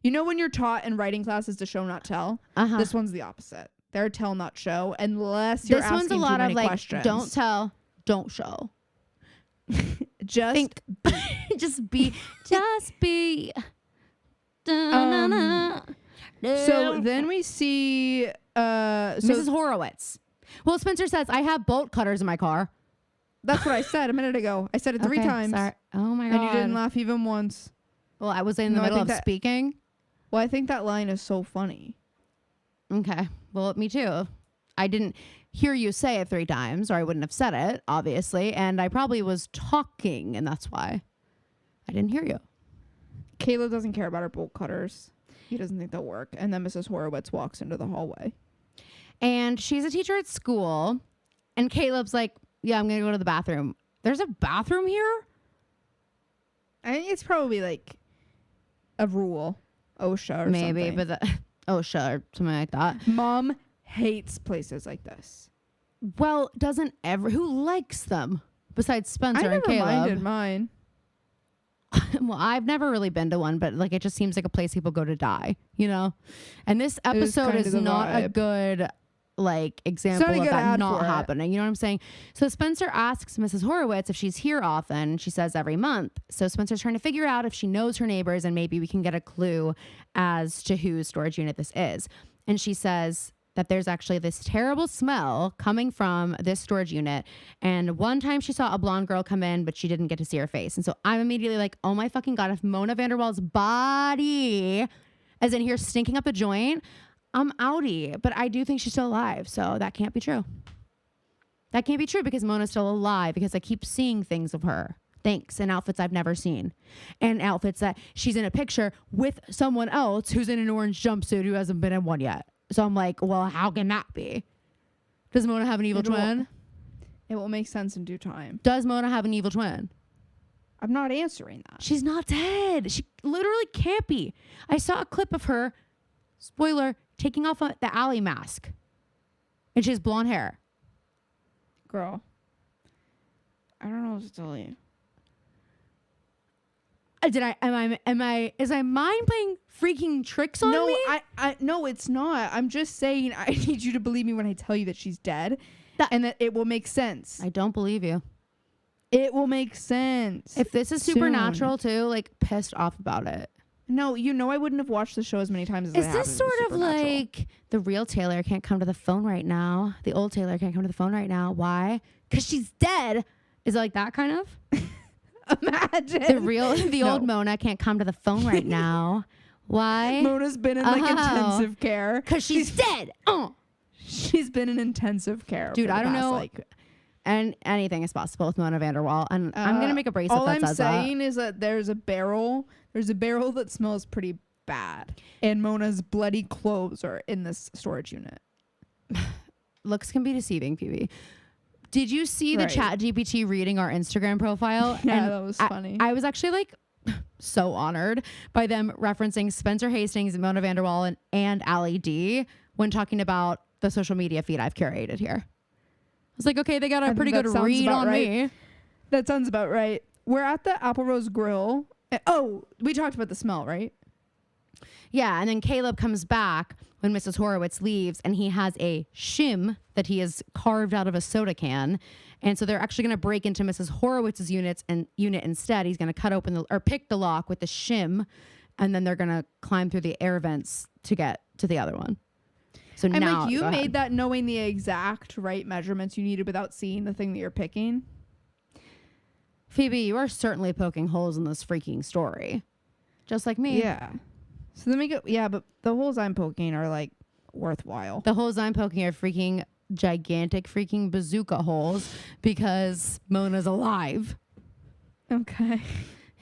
Speaker 2: You know when you're taught in writing classes to show not tell?
Speaker 1: Uh-huh.
Speaker 2: This one's the opposite. They're tell not show unless you're
Speaker 1: This
Speaker 2: asking
Speaker 1: one's a lot
Speaker 2: too
Speaker 1: of
Speaker 2: many
Speaker 1: like,
Speaker 2: questions.
Speaker 1: don't tell, don't show.
Speaker 2: Just
Speaker 1: Think, just be. Da-na-na.
Speaker 2: So then we see
Speaker 1: Mrs. Horowitz. Well, Spencer says, I have bolt cutters in my car.
Speaker 2: that's what I said a minute ago. I said it 3
Speaker 1: Okay,
Speaker 2: times.
Speaker 1: sorry. Oh my God.
Speaker 2: And you didn't laugh even once.
Speaker 1: Well, I was in the
Speaker 2: No, I
Speaker 1: middle
Speaker 2: think
Speaker 1: of
Speaker 2: that-
Speaker 1: speaking.
Speaker 2: Well, I think that line is so funny.
Speaker 1: Okay. Well, me too. I didn't hear you say it 3 times, or I wouldn't have said it, obviously. And I probably was talking, and that's why I didn't hear you.
Speaker 2: Caleb doesn't care about her bolt cutters. He doesn't think they'll work. And then Mrs. Horowitz walks into the hallway.
Speaker 1: And she's a teacher at school. And Caleb's like, yeah, I'm going to go to the bathroom. There's a bathroom here?
Speaker 2: I think it's probably like a rule. OSHA or
Speaker 1: Maybe,
Speaker 2: something.
Speaker 1: but OSHA or something like that.
Speaker 2: Mom hates places like this.
Speaker 1: Well, who likes them besides Spencer
Speaker 2: I
Speaker 1: and
Speaker 2: never
Speaker 1: Caleb?
Speaker 2: minded mine.
Speaker 1: Well, I've never really been to one, but like it just seems like a place people go to die, you know? And this episode
Speaker 2: kind
Speaker 1: is
Speaker 2: of the
Speaker 1: not a
Speaker 2: vibe.
Speaker 1: good like example
Speaker 2: a
Speaker 1: of
Speaker 2: good
Speaker 1: that
Speaker 2: ad
Speaker 1: not
Speaker 2: for it.
Speaker 1: happening. You know what I'm saying? So Spencer asks Mrs. Horowitz if she's here often. She says every month. So Spencer's trying to figure out if she knows her neighbors and maybe we can get a clue as to whose storage unit this is. And she says that there's actually this terrible smell coming from this storage unit. And one time she saw a blonde girl come in, but she didn't get to see her face. And so I'm immediately like, oh my fucking God, if Mona Vanderwaal's body is in here stinking up the joint, I'm outie. But I do think she's still alive. So that can't be true. That can't be true because Mona's still alive because I keep seeing things of her. Thanks. And outfits I've never seen. And outfits that she's in a picture with someone else who's in an orange jumpsuit who hasn't been in one yet. So I'm like, well, how can that be? Does Mona have an evil twin?
Speaker 2: It will make sense in due time.
Speaker 1: Does Mona have an evil twin?
Speaker 2: I'm not answering that.
Speaker 1: She's not dead. She literally can't be. I saw a clip of her, spoiler, taking off the alley mask. And she has blonde hair.
Speaker 2: Girl. I don't know what to tell you.
Speaker 1: Is my mind playing freaking tricks on
Speaker 2: No,
Speaker 1: me?
Speaker 2: no, it's not. I'm just saying I need you to believe me when I tell you that she's dead and that it will make sense.
Speaker 1: I don't believe you.
Speaker 2: It will make sense.
Speaker 1: If this is supernatural too, like pissed off about it.
Speaker 2: No, you know I wouldn't have watched the show as many times as I
Speaker 1: Is
Speaker 2: have.
Speaker 1: this
Speaker 2: if it was
Speaker 1: sort of
Speaker 2: supernatural.
Speaker 1: like the real Taylor can't come to the phone right now? The old Taylor can't come to the phone right now. Why? Because she's dead. Is it like that kind of?
Speaker 2: Imagine.
Speaker 1: The old Mona can't come to the phone right now. Why?
Speaker 2: Mona's been in like
Speaker 1: Oh.
Speaker 2: intensive care.
Speaker 1: Because she's dead.
Speaker 2: She's been in intensive care.
Speaker 1: Dude,
Speaker 2: for the
Speaker 1: I don't
Speaker 2: past,
Speaker 1: know.
Speaker 2: Like,
Speaker 1: And anything is possible with Mona Vanderwaal. And I'm going to make a bracelet
Speaker 2: all
Speaker 1: that
Speaker 2: I'm
Speaker 1: says that.
Speaker 2: saying is that there's a barrel that smells pretty bad. And Mona's bloody clothes are in this storage unit.
Speaker 1: Looks can be deceiving, Phoebe. Did you see the
Speaker 2: Right.
Speaker 1: Chat GPT reading our Instagram profile?
Speaker 2: Yeah,
Speaker 1: And
Speaker 2: that was funny.
Speaker 1: I was actually like so honored by them referencing Spencer Hastings, Mona Vanderwaal, and Allie D when talking about the social media feed I've curated here. I was like, okay, they got a
Speaker 2: think
Speaker 1: pretty
Speaker 2: that
Speaker 1: good
Speaker 2: sounds
Speaker 1: read
Speaker 2: about
Speaker 1: on
Speaker 2: right.
Speaker 1: me.
Speaker 2: That sounds about right. We're at the Apple Rose Grill. Oh, we talked about the smell, right?
Speaker 1: Yeah, and then Caleb comes back when Mrs. Horowitz leaves, and he has a shim that he has carved out of a soda can. And so they're actually going to break into Mrs. Horowitz's unit instead. He's going to cut open or pick the lock with the shim, and then they're going to climb through the air vents to get to the other one. So
Speaker 2: And
Speaker 1: now,
Speaker 2: like you
Speaker 1: go ahead.
Speaker 2: made that knowing the exact right measurements you needed without seeing the thing that you're picking.
Speaker 1: Phoebe, you are certainly poking holes in this freaking story, just like me.
Speaker 2: Yeah. So then we go. Yeah, but the holes I'm poking are like worthwhile.
Speaker 1: The holes I'm poking are freaking gigantic freaking bazooka holes because Mona's alive.
Speaker 2: Okay.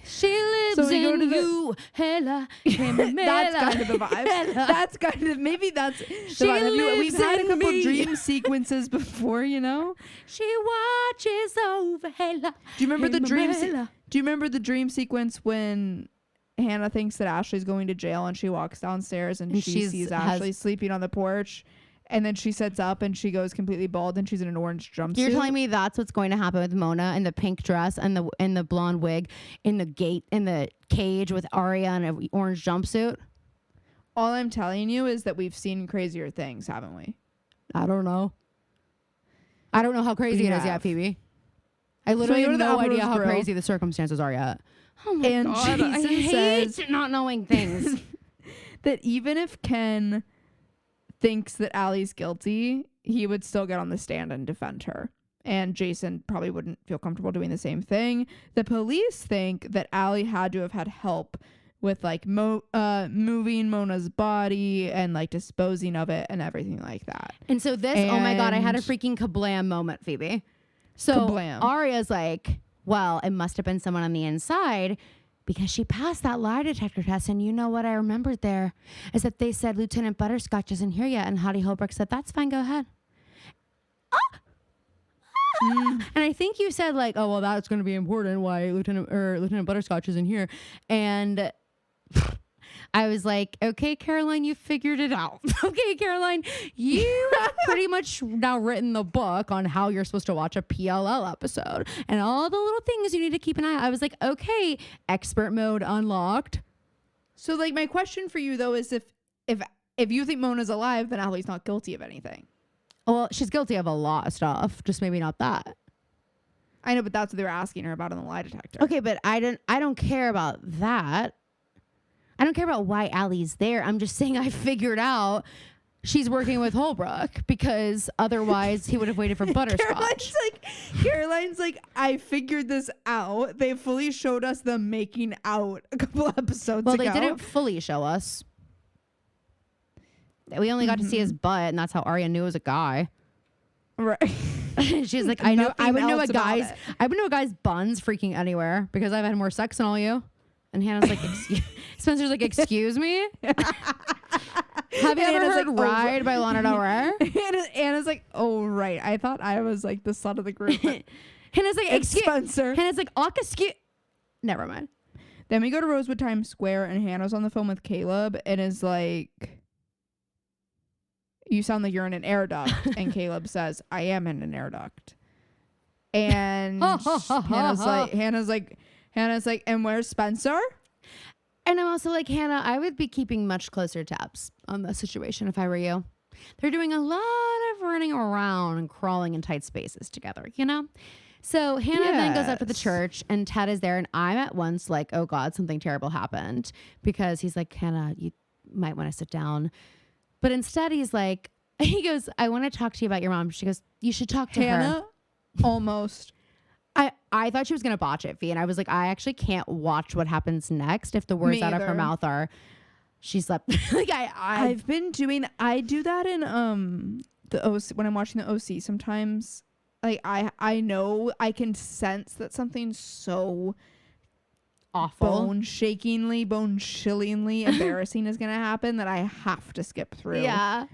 Speaker 1: She lives
Speaker 2: So we go
Speaker 1: in
Speaker 2: to the-
Speaker 1: you. Hella.
Speaker 2: That's kind of the vibe. That's kind of, maybe that's the vibe. We've
Speaker 1: lives
Speaker 2: had a
Speaker 1: in
Speaker 2: couple
Speaker 1: me.
Speaker 2: dream sequences before, you know?
Speaker 1: She watches over Hella.
Speaker 2: Do you remember the dream?
Speaker 1: Hella.
Speaker 2: Do you remember the dream sequence when Hannah thinks that Ashley's going to jail and she walks downstairs and she sees Ashley sleeping on the porch, and then she sits up and she goes completely bald and she's in an orange jumpsuit?
Speaker 1: You're telling me that's what's going to happen with Mona in the pink dress and the blonde wig in the cage with Arya in an orange jumpsuit?
Speaker 2: All I'm telling you is that we've seen crazier things, haven't we?
Speaker 1: I don't know. I don't know how crazy it is yet, Phoebe. I literally
Speaker 2: go to
Speaker 1: have
Speaker 2: the
Speaker 1: no
Speaker 2: Alvarez
Speaker 1: idea how
Speaker 2: Grill.
Speaker 1: crazy the circumstances are yet. Oh my
Speaker 2: And
Speaker 1: God. I
Speaker 2: Jason
Speaker 1: hate
Speaker 2: says
Speaker 1: not knowing things.
Speaker 2: that even if Ken thinks that Allie's guilty, he would still get on the stand and defend her. And Jason probably wouldn't feel comfortable doing the same thing. The police think that Allie had to have had help with like moving Mona's body and like disposing of it and everything like that.
Speaker 1: And so this, oh my God, I had a
Speaker 2: And-
Speaker 1: freaking kablam moment, Phoebe. So
Speaker 2: Kablam.
Speaker 1: Arya's like, well, it must have been someone on the inside because she passed that lie detector test. And you know what I remembered there is that they said Lieutenant Butterscotch isn't here yet. And Hattie Holbrook said, that's fine, go ahead. And I think you said like, oh, well, that's going to be important why Lieutenant Butterscotch isn't here. And I was like, okay, Caroline, you figured it out. Okay, Caroline, you have pretty much now written the book on how you're supposed to watch a PLL episode and all the little things you need to keep an eye on. I was like, okay, expert mode unlocked.
Speaker 2: So like my question for you though is if you think Mona's alive, then Allie's not guilty of anything.
Speaker 1: Well, she's guilty of a lot of stuff, just maybe not that.
Speaker 2: I know, but that's what they were asking her about in the lie detector.
Speaker 1: Okay, but I don't care about that. I don't care about why Allie's there. I'm just saying I figured out she's working with Holbrook because otherwise he would have waited for Butterscotch.
Speaker 2: Caroline's like, I figured this out. They fully showed us them making out a couple episodes
Speaker 1: Well,
Speaker 2: ago.
Speaker 1: they didn't fully show us. We only got to see his butt, and that's how Arya knew it was a guy.
Speaker 2: Right.
Speaker 1: She's like, I would know a
Speaker 2: else about
Speaker 1: guy's
Speaker 2: it.
Speaker 1: I would know a guy's buns freaking anywhere because I've had more sex than all you. And Hannah's like, Spencer's like, excuse me? Have you ever
Speaker 2: Hannah's
Speaker 1: heard
Speaker 2: like,
Speaker 1: Ride by Lana Del Rey?
Speaker 2: Anna's like, oh, right. I thought I was like the son of the group.
Speaker 1: Hannah's like,
Speaker 2: It's
Speaker 1: excuse.
Speaker 2: Spencer.
Speaker 1: Hannah's like, excuse. Never mind.
Speaker 2: Then we go to Rosewood Times Square and Hannah's on the phone with Caleb and is like, you sound like you're in an air duct. And Caleb says, I am in an air duct. And Hannah's like, and where's Spencer?
Speaker 1: And I'm also like, Hannah, I would be keeping much closer tabs on the situation if I were you. They're doing a lot of running around and crawling in tight spaces together, you know? So Hannah then goes up to the
Speaker 2: Yes.
Speaker 1: church and Ted is there. And I'm at once like, oh God, something terrible happened. Because he's like, Hannah, you might want to sit down. But instead he goes, I want to talk to you about your mom. She goes, you should talk to her.
Speaker 2: Hannah almost.
Speaker 1: I thought she was going to botch it, Fee. And I was like, I actually can't watch what happens next if the words
Speaker 2: Me
Speaker 1: out of her
Speaker 2: either.
Speaker 1: mouth are, she slept. Like
Speaker 2: I've been doing, I do that in the OC when I'm watching the OC sometimes. Like I know I can sense that something so
Speaker 1: awful.
Speaker 2: bone chillingly embarrassing is gonna happen that I have to skip through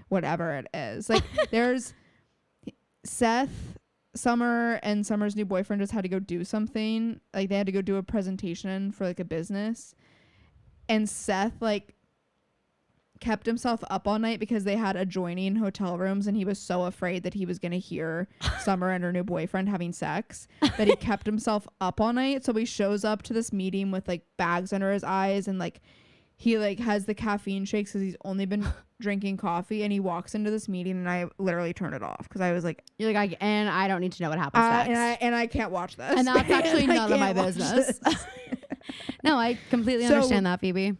Speaker 2: whatever it is. Like there's Seth, Summer, and Summer's new boyfriend just had to go do something. Like they had to go do a presentation for like a business, and Seth like kept himself up all night because they had adjoining hotel rooms and he was so afraid that he was going to hear Summer and her new boyfriend having sex that he kept himself up all night. So he shows up to this meeting with like bags under his eyes and like he like has the caffeine shakes because he's only been drinking coffee, and he walks into this meeting and I literally turned it off because I was like,
Speaker 1: You're like, and I don't need to know what happens next.
Speaker 2: and I can't watch this,
Speaker 1: And that's actually
Speaker 2: I
Speaker 1: none of my
Speaker 2: can't watch
Speaker 1: business.
Speaker 2: this.
Speaker 1: No, I completely
Speaker 2: So-
Speaker 1: understand that, Phoebe.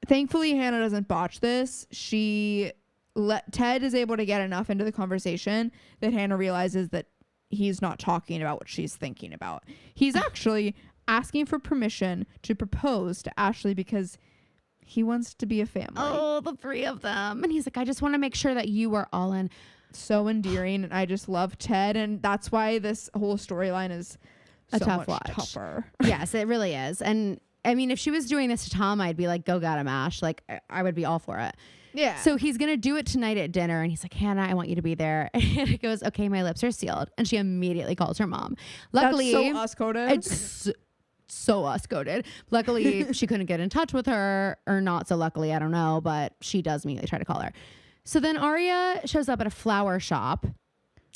Speaker 2: Thankfully, Hannah doesn't botch this. Ted is able to get enough into the conversation that Hannah realizes that he's not talking about what she's thinking about. He's actually asking for permission to propose to Ashley because he wants to be a family.
Speaker 1: Oh, the three of them. And he's like, I just want to make sure that you are all in.
Speaker 2: So endearing, and I just love Ted, and that's why this whole storyline is
Speaker 1: a
Speaker 2: so
Speaker 1: tough
Speaker 2: much
Speaker 1: watch.
Speaker 2: tougher.
Speaker 1: Yes, it really is. And I mean, if she was doing this to Tom, I'd be like, go get him, Ash. Like, I would be all for it.
Speaker 2: Yeah.
Speaker 1: So he's going to do it tonight at dinner. And he's like, Hanna, I want you to be there. And it goes, okay, my lips are sealed. And she immediately calls her mom. Luckily,
Speaker 2: that's so us coded.
Speaker 1: it's so us coded. Luckily, she couldn't get in touch with her, or not so luckily, I don't know. But she does immediately try to call her. So then Arya shows up at a flower shop.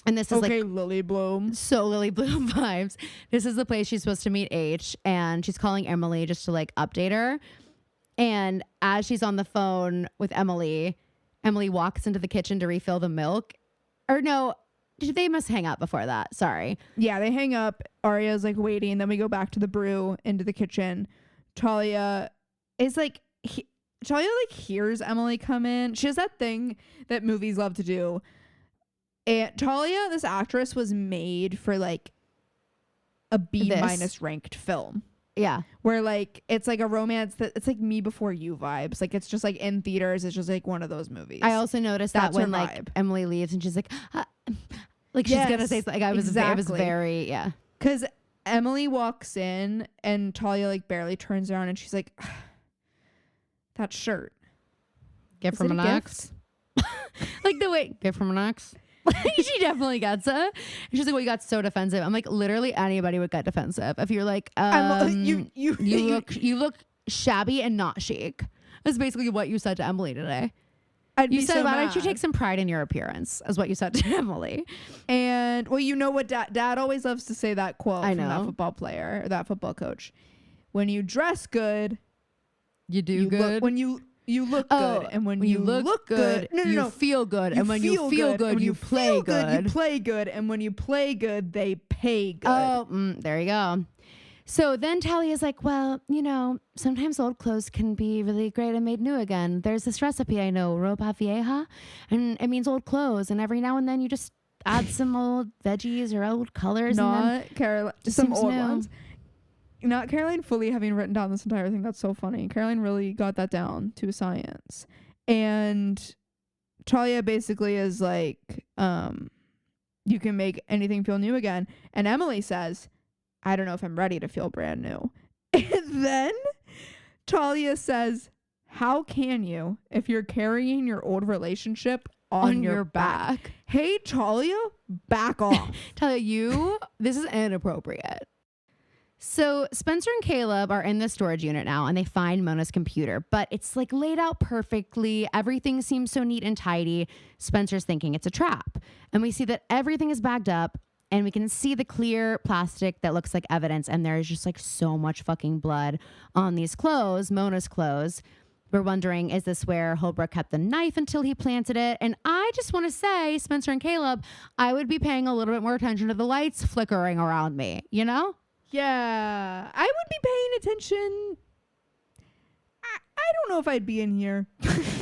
Speaker 1: And this is like
Speaker 2: Lily Bloom.
Speaker 1: so Lily Bloom vibes. This is the place she's supposed to meet H, and she's calling Emily just to like update her. And as she's on the phone with Emily, Emily walks into the kitchen to refill the milk. Or no, they must hang up before that. Sorry.
Speaker 2: Yeah, they hang up. Arya's like waiting. Then we go back to the brew into the kitchen. Talia is like, Talia like hears Emily come in. She has that thing that movies love to do. And Talia, this actress, was made for like a B- ranked film.
Speaker 1: Yeah.
Speaker 2: Where like it's like a romance that it's like Me Before You vibes. Like it's just like in theaters. It's just like one of those movies.
Speaker 1: I also noticed
Speaker 2: That's
Speaker 1: that when
Speaker 2: her
Speaker 1: like
Speaker 2: vibe.
Speaker 1: Emily leaves and she's like, like she's gonna say like I was very
Speaker 2: because Emily walks in and Talia like barely turns around and she's like, that shirt.
Speaker 1: Gift from an ex. Like the way gift from an ex. She definitely gets it. And she's like, well, you got so defensive. I'm like, literally anybody would get defensive if you're like, you look shabby and not chic. That's basically what you said to Emily today. You said, why don't you take some pride in your appearance? Is what you said to Emily.
Speaker 2: And well, you know what dad always loves to say that quote
Speaker 1: I
Speaker 2: from
Speaker 1: know.
Speaker 2: that football player or that football coach. When you dress good,
Speaker 1: you do good.
Speaker 2: You look good, and when you look good,
Speaker 1: you feel good, and when you feel good, you play good.
Speaker 2: You play good, and when you play good, they pay good.
Speaker 1: Oh, there you go. So then Talia's like, well, you know, sometimes old clothes can be really great and made new again. There's this recipe I know, ropa vieja, and it means old clothes. And every now and then you just add some old veggies or old colors.
Speaker 2: Not Caroline, some old
Speaker 1: new.
Speaker 2: ones. Not Caroline fully having written down this entire thing. That's so funny. Caroline really got that down to a science. And Talia basically is like, you can make anything feel new again. And Emily says, I don't know if I'm ready to feel brand new. And then Talia says, how can you if you're carrying your old relationship on your back? Hey, Talia, back off.
Speaker 1: Talia, this is inappropriate. So Spencer and Caleb are in the storage unit now and they find Mona's computer, but it's like laid out perfectly. Everything seems so neat and tidy. Spencer's thinking it's a trap. And we see that everything is bagged up and we can see the clear plastic that looks like evidence. And there's just like so much fucking blood on these clothes, Mona's clothes. We're wondering, is this where Holbrook kept the knife until he planted it? And I just want to say, Spencer and Caleb, I would be paying a little bit more attention to the lights flickering around me, you know?
Speaker 2: Yeah, I would be paying attention. I don't know if I'd be in here.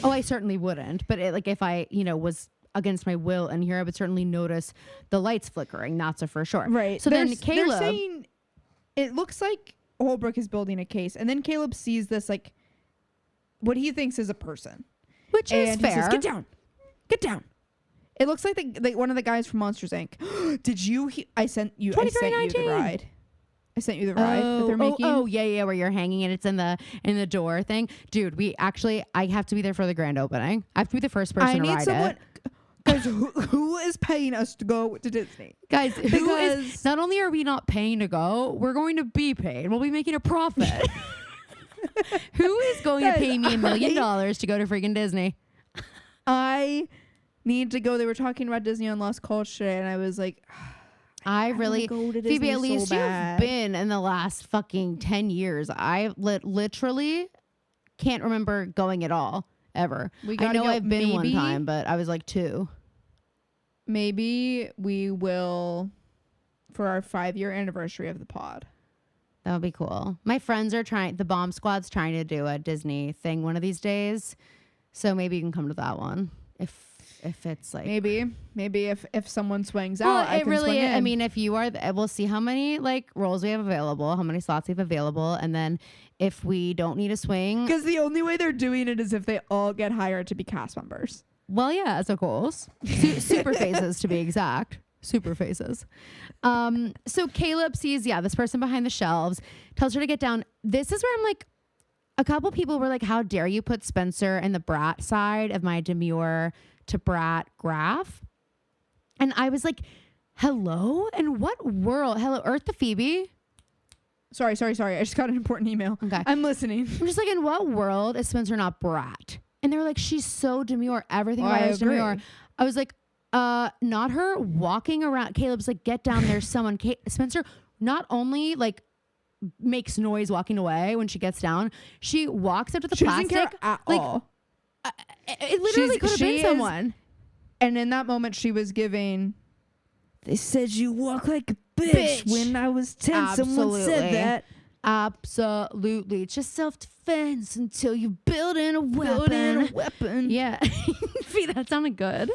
Speaker 1: Oh, I certainly wouldn't. But like if I, was against my will in here, I would certainly notice the lights flickering. That's a for sure.
Speaker 2: Right.
Speaker 1: So then Caleb,
Speaker 2: they're saying it looks like Holbrook is building a case, and then Caleb sees this like what he thinks is a person,
Speaker 1: which is fair.
Speaker 2: He says, get down. It looks like one of the guys from Monsters Inc. Did you? I sent you the ride. I sent you the ride that they're making.
Speaker 1: Oh, yeah, where you're hanging and it's in the door thing. Dude, I have to be there for the grand opening. I have to be the first person to ride it.
Speaker 2: Guys, who is paying us to go to Disney?
Speaker 1: Guys, not only are we not paying to go, we're going to be paid. We'll be making a profit. Who is going to pay me $1 million to go to freaking Disney?
Speaker 2: I need to go. They were talking about Disney on Lost Culture today, and I was like,
Speaker 1: Phoebe, at least you've been in the last fucking 10 years. I literally can't remember going at all, ever. I know I've been one time, but I was like 2.
Speaker 2: Maybe we will for our 5-year anniversary of the pod.
Speaker 1: That would be cool. My friends are the Bomb Squad's trying to do a Disney thing one of these days. So maybe you can come to that one if it's like
Speaker 2: maybe if someone swings out, I can swing in.
Speaker 1: I mean, if you are, we'll see how many like roles we have available, how many slots we have available, and then if we don't need a swing,
Speaker 2: because the only way they're doing it is if they all get hired to be cast members.
Speaker 1: Well, yeah, of course, super phases to be exact. Super faces. So Caleb sees, this person behind the shelves, tells her to get down. This is where I'm like, a couple people were like, how dare you put Spencer in the brat side of my demure to brat graph? And I was like, hello? In what world? Hello, Earth to Phoebe?
Speaker 2: Sorry. I just got an important email.
Speaker 1: Okay.
Speaker 2: I'm listening.
Speaker 1: I'm just like, in what world is Spencer not brat? And they were like, she's so demure. Everything about her is demure. I was like, not her walking around. Caleb's like, get down. There's someone. Spencer not only like makes noise walking away when she gets down, she walks up to the plastic.
Speaker 2: Doesn't care at all.
Speaker 1: It literally could have been someone.
Speaker 2: And in that moment, she was giving. They said you walk like a bitch. When I was 10.
Speaker 1: Absolutely.
Speaker 2: Someone said that.
Speaker 1: Absolutely. It's just self-defense until you build in a weapon. Yeah. That sounded good.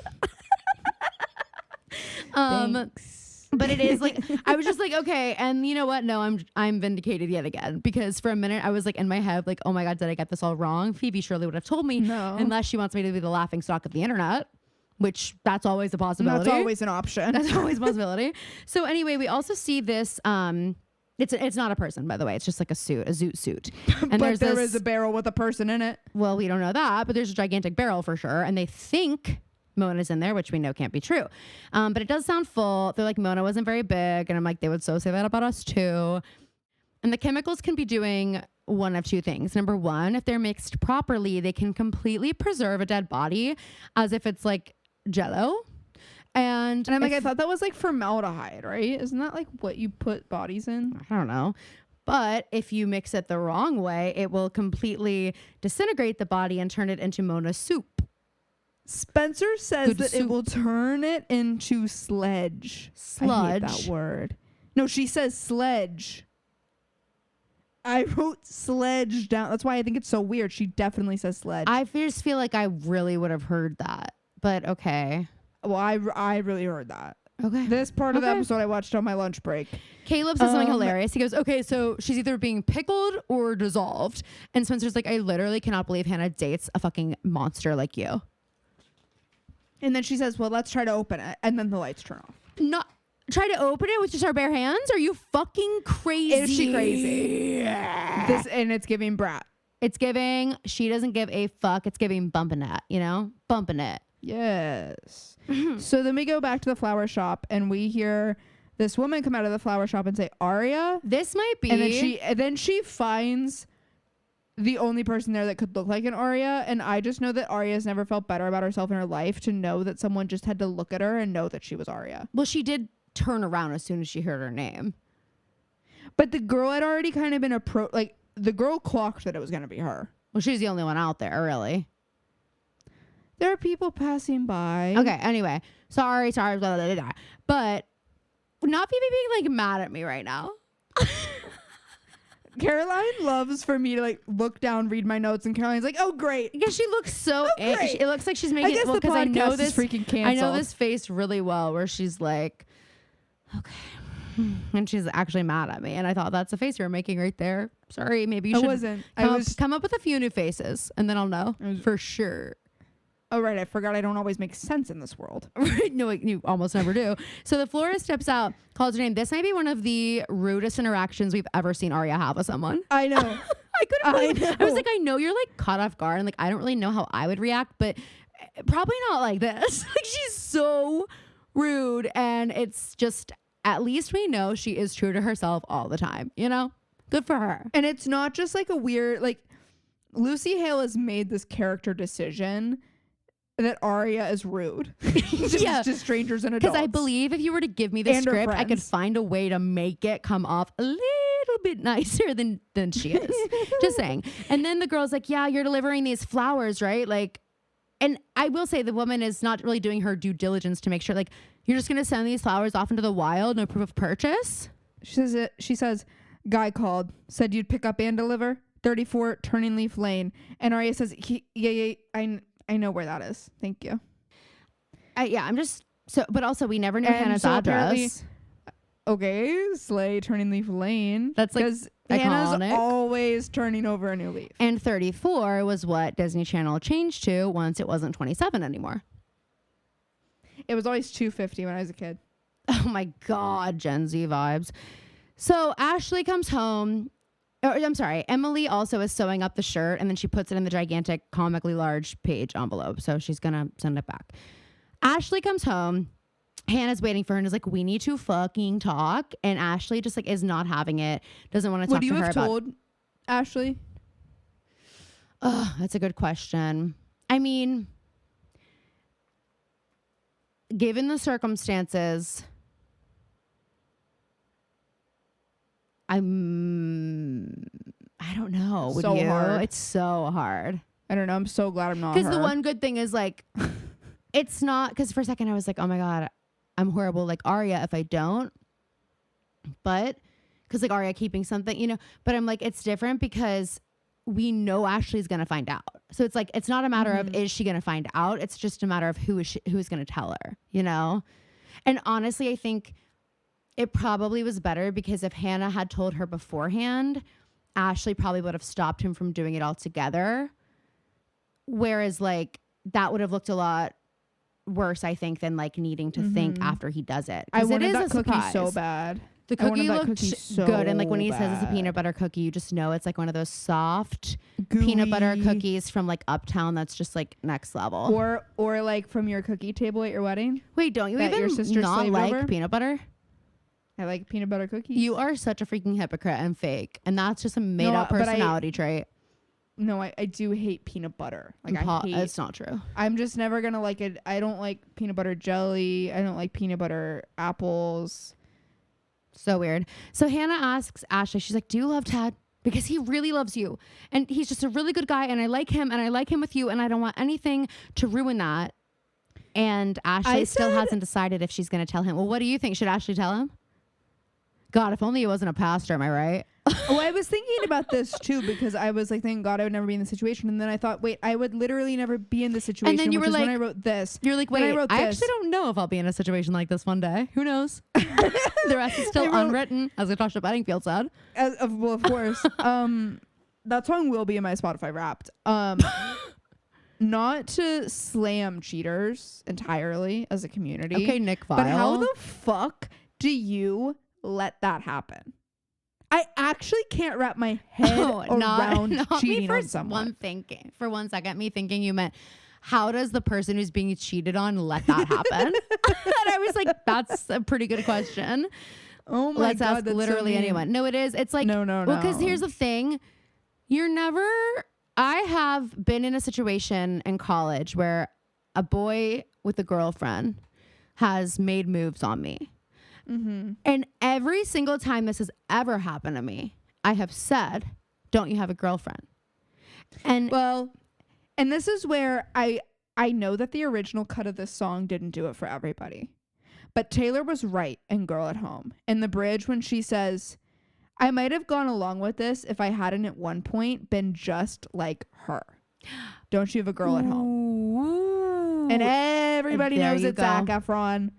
Speaker 2: Thanks.
Speaker 1: But it is like, I was just like, okay. And you know what? No, I'm vindicated yet again, because for a minute I was like in my head, like, oh my God, did I get this all wrong? Phoebe surely would have told me,
Speaker 2: no,
Speaker 1: unless she wants me to be the laughing stock of the internet, which that's always a possibility.
Speaker 2: That's always an option.
Speaker 1: That's always a possibility. So anyway, we also see this, it's not a person, by the way. It's just like a zoot suit. And
Speaker 2: but there is a barrel with a person in it.
Speaker 1: Well, we don't know that, but there's a gigantic barrel for sure. And they think Mona's in there, which we know can't be true. But it does sound full. They're like, Mona wasn't very big. And I'm like, they would so say that about us too. And the chemicals can be doing one of two things. Number one, if they're mixed properly, they can completely preserve a dead body as if it's like Jell-O. And
Speaker 2: I'm like, I thought that was like formaldehyde, right? Isn't that like what you put bodies in?
Speaker 1: I don't know. But if you mix it the wrong way, it will completely disintegrate the body and turn it into Mona soup.
Speaker 2: Spencer says
Speaker 1: Good
Speaker 2: that
Speaker 1: soup.
Speaker 2: it will turn it into sludge. I hate that word. No, she says sledge. I wrote sledge down. That's why I think it's so weird. She definitely says sledge.
Speaker 1: I just feel like I really would have heard that. But okay.
Speaker 2: Well, I really heard that.
Speaker 1: Okay.
Speaker 2: This part of the episode I watched on my lunch break.
Speaker 1: Caleb says something hilarious. He goes, okay, so she's either being pickled or dissolved. And Spencer's like, I literally cannot believe Hanna dates a fucking monster like you.
Speaker 2: And then she says, well, let's try to open it. And then the lights turn off.
Speaker 1: Not try to open it with just our bare hands? Are you fucking crazy?
Speaker 2: Is she crazy? Yeah. And it's giving brat.
Speaker 1: It's giving, she doesn't give a fuck. It's giving bumping it, you know? Bumping it.
Speaker 2: Yes. So then we go back to the flower shop and we hear this woman come out of the flower shop and say, Aria?
Speaker 1: This might be.
Speaker 2: And then she finds the only person there that could look like an Aria. And I just know that Aria has never felt better about herself in her life, to know that someone just had to look at her and know that she was Aria.
Speaker 1: Well, she did turn around as soon as she heard her name.
Speaker 2: But the girl had already kind of been the girl clocked that it was going to be her.
Speaker 1: Well, she's the only one out there, really.
Speaker 2: There are people passing by.
Speaker 1: Okay, anyway. Sorry. Blah, blah, blah, blah. But not Phoebe being like mad at me right now.
Speaker 2: Caroline loves for me to like look down, read my notes, and Caroline's like, "Oh, great!"
Speaker 1: Because she looks so.
Speaker 2: Great.
Speaker 1: It looks like she's making.
Speaker 2: I guess the podcast
Speaker 1: I know this.
Speaker 2: is freaking canceled.
Speaker 1: I know this face really well, where she's like, okay, and she's actually mad at me, and I thought that's the face you were making right there. Sorry, maybe you should.
Speaker 2: I wasn't.
Speaker 1: Come up with a few new faces, and then I'll know for sure.
Speaker 2: Oh, right. I forgot I don't always make sense in this world.
Speaker 1: No, you almost never do. So the florist steps out, calls her name. This might be one of the rudest interactions we've ever seen Aria have with someone.
Speaker 2: I know.
Speaker 1: I was like, I know you're like caught off guard, and like I don't really know how I would react, but probably not like this. Like, she's so rude, and it's just, at least we know she is true to herself all the time, you know? Good for her.
Speaker 2: And it's not just like a weird, like, Lucy Hale has made this character decision that Aria is rude to strangers and adults.
Speaker 1: Because I believe if you were to give me the script, I could find a way to make it come off a little bit nicer than she is. Just saying. And then the girl's like, yeah, you're delivering these flowers, right? Like, and I will say the woman is not really doing her due diligence to make sure, like, you're just going to send these flowers off into the wild, no proof of purchase?
Speaker 2: She says, guy called, said you'd pick up and deliver. 34 Turning Leaf Lane. And Aria says, yeah, I know where that is. Thank you.
Speaker 1: I'm just but also we never knew Hannah's address.
Speaker 2: Okay, Slay Turning Leaf Lane.
Speaker 1: That's like
Speaker 2: because
Speaker 1: iconic.
Speaker 2: Hannah's always turning over a new leaf.
Speaker 1: And 34 was what Disney Channel changed to once it wasn't 27 anymore.
Speaker 2: It was always 250 when I was a kid.
Speaker 1: Oh my God, Gen Z vibes. So Ashley comes home. I'm sorry. Emily also is sewing up the shirt and then she puts it in the gigantic, comically large page envelope. So she's going to send it back. Ashley comes home. Hannah's waiting for her and is like, we need to fucking talk. And Ashley just like is not having it. Doesn't want to talk to her about.
Speaker 2: What do you have told Ashley?
Speaker 1: Oh, that's a good question. I mean, given the circumstances, I don't know. Would
Speaker 2: So
Speaker 1: you?
Speaker 2: hard.
Speaker 1: It's so hard.
Speaker 2: I don't know. I'm so glad I'm not
Speaker 1: Because
Speaker 2: her.
Speaker 1: the one good thing is like, it's not. Because for a second I was like, oh my God, I'm horrible like Arya if I don't. But because like Arya keeping something, you know. But I'm like, it's different because we know Ashley's gonna find out. So it's like it's not a matter of is she gonna find out. It's just a matter of who's gonna tell her. You know. And honestly, I think it probably was better because if Hanna had told her beforehand, Ashley probably would have stopped him from doing it altogether. Whereas like that would have looked a lot worse, I think, than like needing to think after he does it.
Speaker 2: I wanted
Speaker 1: it is
Speaker 2: that
Speaker 1: a
Speaker 2: cookie
Speaker 1: surprise.
Speaker 2: so bad.
Speaker 1: The
Speaker 2: I wanted
Speaker 1: cookie
Speaker 2: that
Speaker 1: looked
Speaker 2: cookie so
Speaker 1: good. And like when he says it's a
Speaker 2: bad.
Speaker 1: peanut butter cookie, you just know it's like one of those soft
Speaker 2: Gooey.
Speaker 1: peanut butter cookies from like Uptown that's just like next level.
Speaker 2: Or like from your cookie table at your wedding.
Speaker 1: Wait, don't you
Speaker 2: that
Speaker 1: even
Speaker 2: your sister
Speaker 1: not
Speaker 2: slaved
Speaker 1: like
Speaker 2: over?
Speaker 1: peanut butter?
Speaker 2: I like peanut butter cookies.
Speaker 1: You are such a freaking hypocrite and fake. And that's just a made up
Speaker 2: but
Speaker 1: personality trait.
Speaker 2: No, I do hate peanut butter. Like I hate.
Speaker 1: It's not true.
Speaker 2: I'm just never gonna like it. I don't like peanut butter jelly. I don't like peanut butter apples.
Speaker 1: So weird. So Hanna asks Ashley, she's like, do you love Ted? Because he really loves you. And he's just a really good guy. And I like him. And I like him with you. And I don't want anything to ruin that. And Ashley still hasn't decided if she's going to tell him. Well, what do you think? Should Ashley tell him? God, if only he wasn't a pastor. Am I right?
Speaker 2: Oh, I was thinking about this too because I was like, thank God I would never be in the situation. And then I thought, wait, I would literally never be in this situation.
Speaker 1: And then you were like,
Speaker 2: when I wrote this.
Speaker 1: You're like,
Speaker 2: when
Speaker 1: wait,
Speaker 2: I wrote
Speaker 1: I
Speaker 2: this,
Speaker 1: actually don't know if I'll be in a situation like this one day. Who knows? The rest is still unwritten, as Natasha Bedingfield said.
Speaker 2: Well, of course. That song will be in my Spotify Wrapped. Not to slam cheaters entirely as a community.
Speaker 1: Okay, Nick Vile.
Speaker 2: But how the fuck do you let that happen? I actually can't wrap my head around
Speaker 1: not
Speaker 2: cheating
Speaker 1: me for
Speaker 2: on someone.
Speaker 1: For 1 second, me thinking you meant, how does the person who's being cheated on let that happen? And I was like, that's a pretty good question.
Speaker 2: Oh my
Speaker 1: Let's
Speaker 2: God,
Speaker 1: ask
Speaker 2: that's
Speaker 1: literally
Speaker 2: so mean.
Speaker 1: anyone. No, it is. It's like,
Speaker 2: No.
Speaker 1: Well, because here's the thing. I have been in a situation in college where a boy with a girlfriend has made moves on me.
Speaker 2: Mm-hmm.
Speaker 1: And every single time this has ever happened to me, I have said, don't you have a girlfriend? And
Speaker 2: Well, and this is where I know that the original cut of this song didn't do it for everybody. But Taylor was right in Girl at Home. In the bridge when she says, I might have gone along with this if I hadn't at one point been just like her. Don't you have a girl at home?
Speaker 1: Ooh.
Speaker 2: And everybody
Speaker 1: There
Speaker 2: knows
Speaker 1: you
Speaker 2: it's
Speaker 1: go.
Speaker 2: Zac Efron.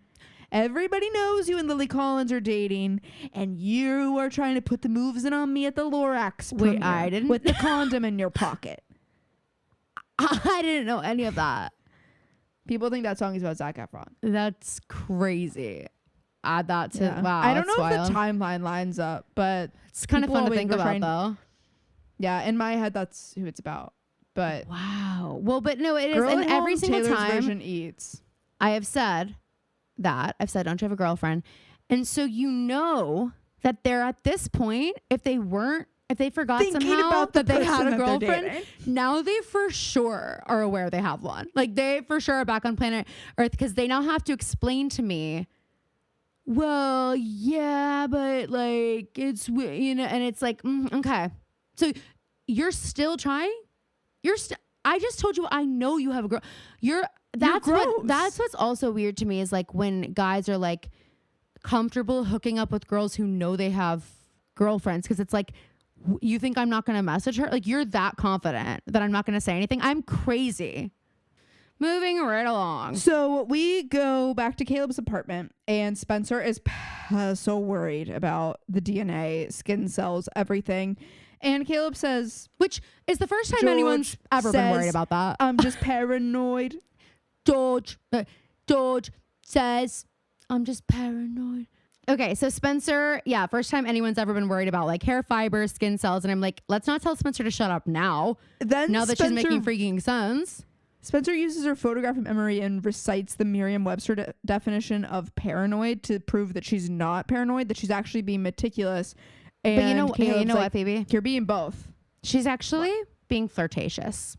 Speaker 2: Everybody knows you and Lily Collins are dating, and you are trying to put the moves in on me at the Lorax
Speaker 1: Wait,
Speaker 2: premiere
Speaker 1: I didn't-
Speaker 2: with the condom in your pocket.
Speaker 1: I didn't know any of that.
Speaker 2: People think that song is about Zac Efron.
Speaker 1: That's crazy. Add that to wow.
Speaker 2: I don't
Speaker 1: that's
Speaker 2: know
Speaker 1: wild.
Speaker 2: if the timeline lines up, but
Speaker 1: It's kind of
Speaker 2: people
Speaker 1: fun to
Speaker 2: always
Speaker 1: think
Speaker 2: were
Speaker 1: about,
Speaker 2: trying-
Speaker 1: though.
Speaker 2: yeah, in my head that's who it's about. But
Speaker 1: Wow. Well, but no, it is.
Speaker 2: Girl
Speaker 1: And
Speaker 2: at
Speaker 1: every
Speaker 2: Home,
Speaker 1: single
Speaker 2: Taylor's
Speaker 1: time
Speaker 2: version eats.
Speaker 1: I have said that, I've said, don't you have a girlfriend? And so you know that they're at this point, if they forgot
Speaker 2: Thinking
Speaker 1: somehow
Speaker 2: about the
Speaker 1: that they had
Speaker 2: person
Speaker 1: a
Speaker 2: that they're
Speaker 1: girlfriend,
Speaker 2: dating.
Speaker 1: now they for sure are aware they have one. Like they for sure are back on planet Earth because they now have to explain to me, well, yeah, but like it's, and it's like, okay. So you're still trying? I just told you I know you have a girl. That's what's also weird to me is like when guys are like comfortable hooking up with girls who know they have girlfriends because it's like you think I'm not going to message her? Like you're that confident that I'm not going to say anything? I'm crazy. Moving right along.
Speaker 2: So we go back to Caleb's apartment, and Spencer is so worried about the DNA, skin cells, everything. And Caleb says,
Speaker 1: Which is the first time
Speaker 2: George
Speaker 1: anyone's ever been worried
Speaker 2: says,
Speaker 1: about that.
Speaker 2: I'm just paranoid.
Speaker 1: George says, I'm just paranoid. Okay, so Spencer, yeah, first time anyone's ever been worried about like hair fibers, skin cells, and I'm like, let's not tell Spencer to shut up now.
Speaker 2: Then
Speaker 1: Now that she's making freaking sense.
Speaker 2: Spencer uses her photographic memory and recites the Merriam-Webster definition of paranoid to prove that she's not paranoid, that she's actually being meticulous. And
Speaker 1: But you know
Speaker 2: Caleb's
Speaker 1: what,
Speaker 2: like,
Speaker 1: Phoebe?
Speaker 2: You're being both.
Speaker 1: She's actually being flirtatious.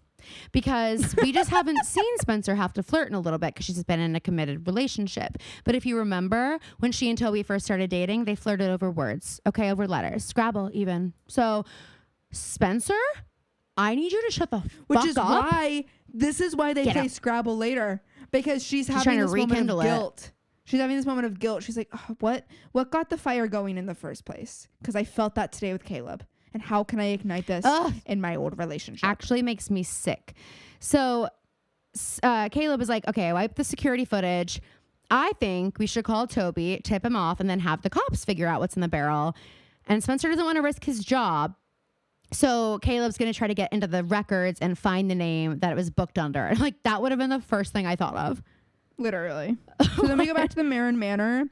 Speaker 1: Because we just haven't seen Spencer have to flirt in a little bit because she's been in a committed relationship. But if you remember, when she and Toby first started dating, they flirted over words, okay, over letters, Scrabble even. So, Spencer, I need you to shut the fuck up.
Speaker 2: Which is why, this is why they play Scrabble later. Because she's having
Speaker 1: trying to
Speaker 2: this moment
Speaker 1: rekindle
Speaker 2: of
Speaker 1: it.
Speaker 2: guilt. She's having this moment of guilt. She's like, oh, what got the fire going in the first place? Because I felt that today with Caleb. And how can I ignite this in my old relationship?
Speaker 1: Actually makes me sick. So Caleb is like, okay, wipe the security footage. I think we should call Toby, tip him off, and then have the cops figure out what's in the barrel. And Spencer doesn't want to risk his job. So Caleb's going to try to get into the records and find the name that it was booked under. Like, that would have been the first thing I thought of.
Speaker 2: Literally. So then we go back to the Marin Manor.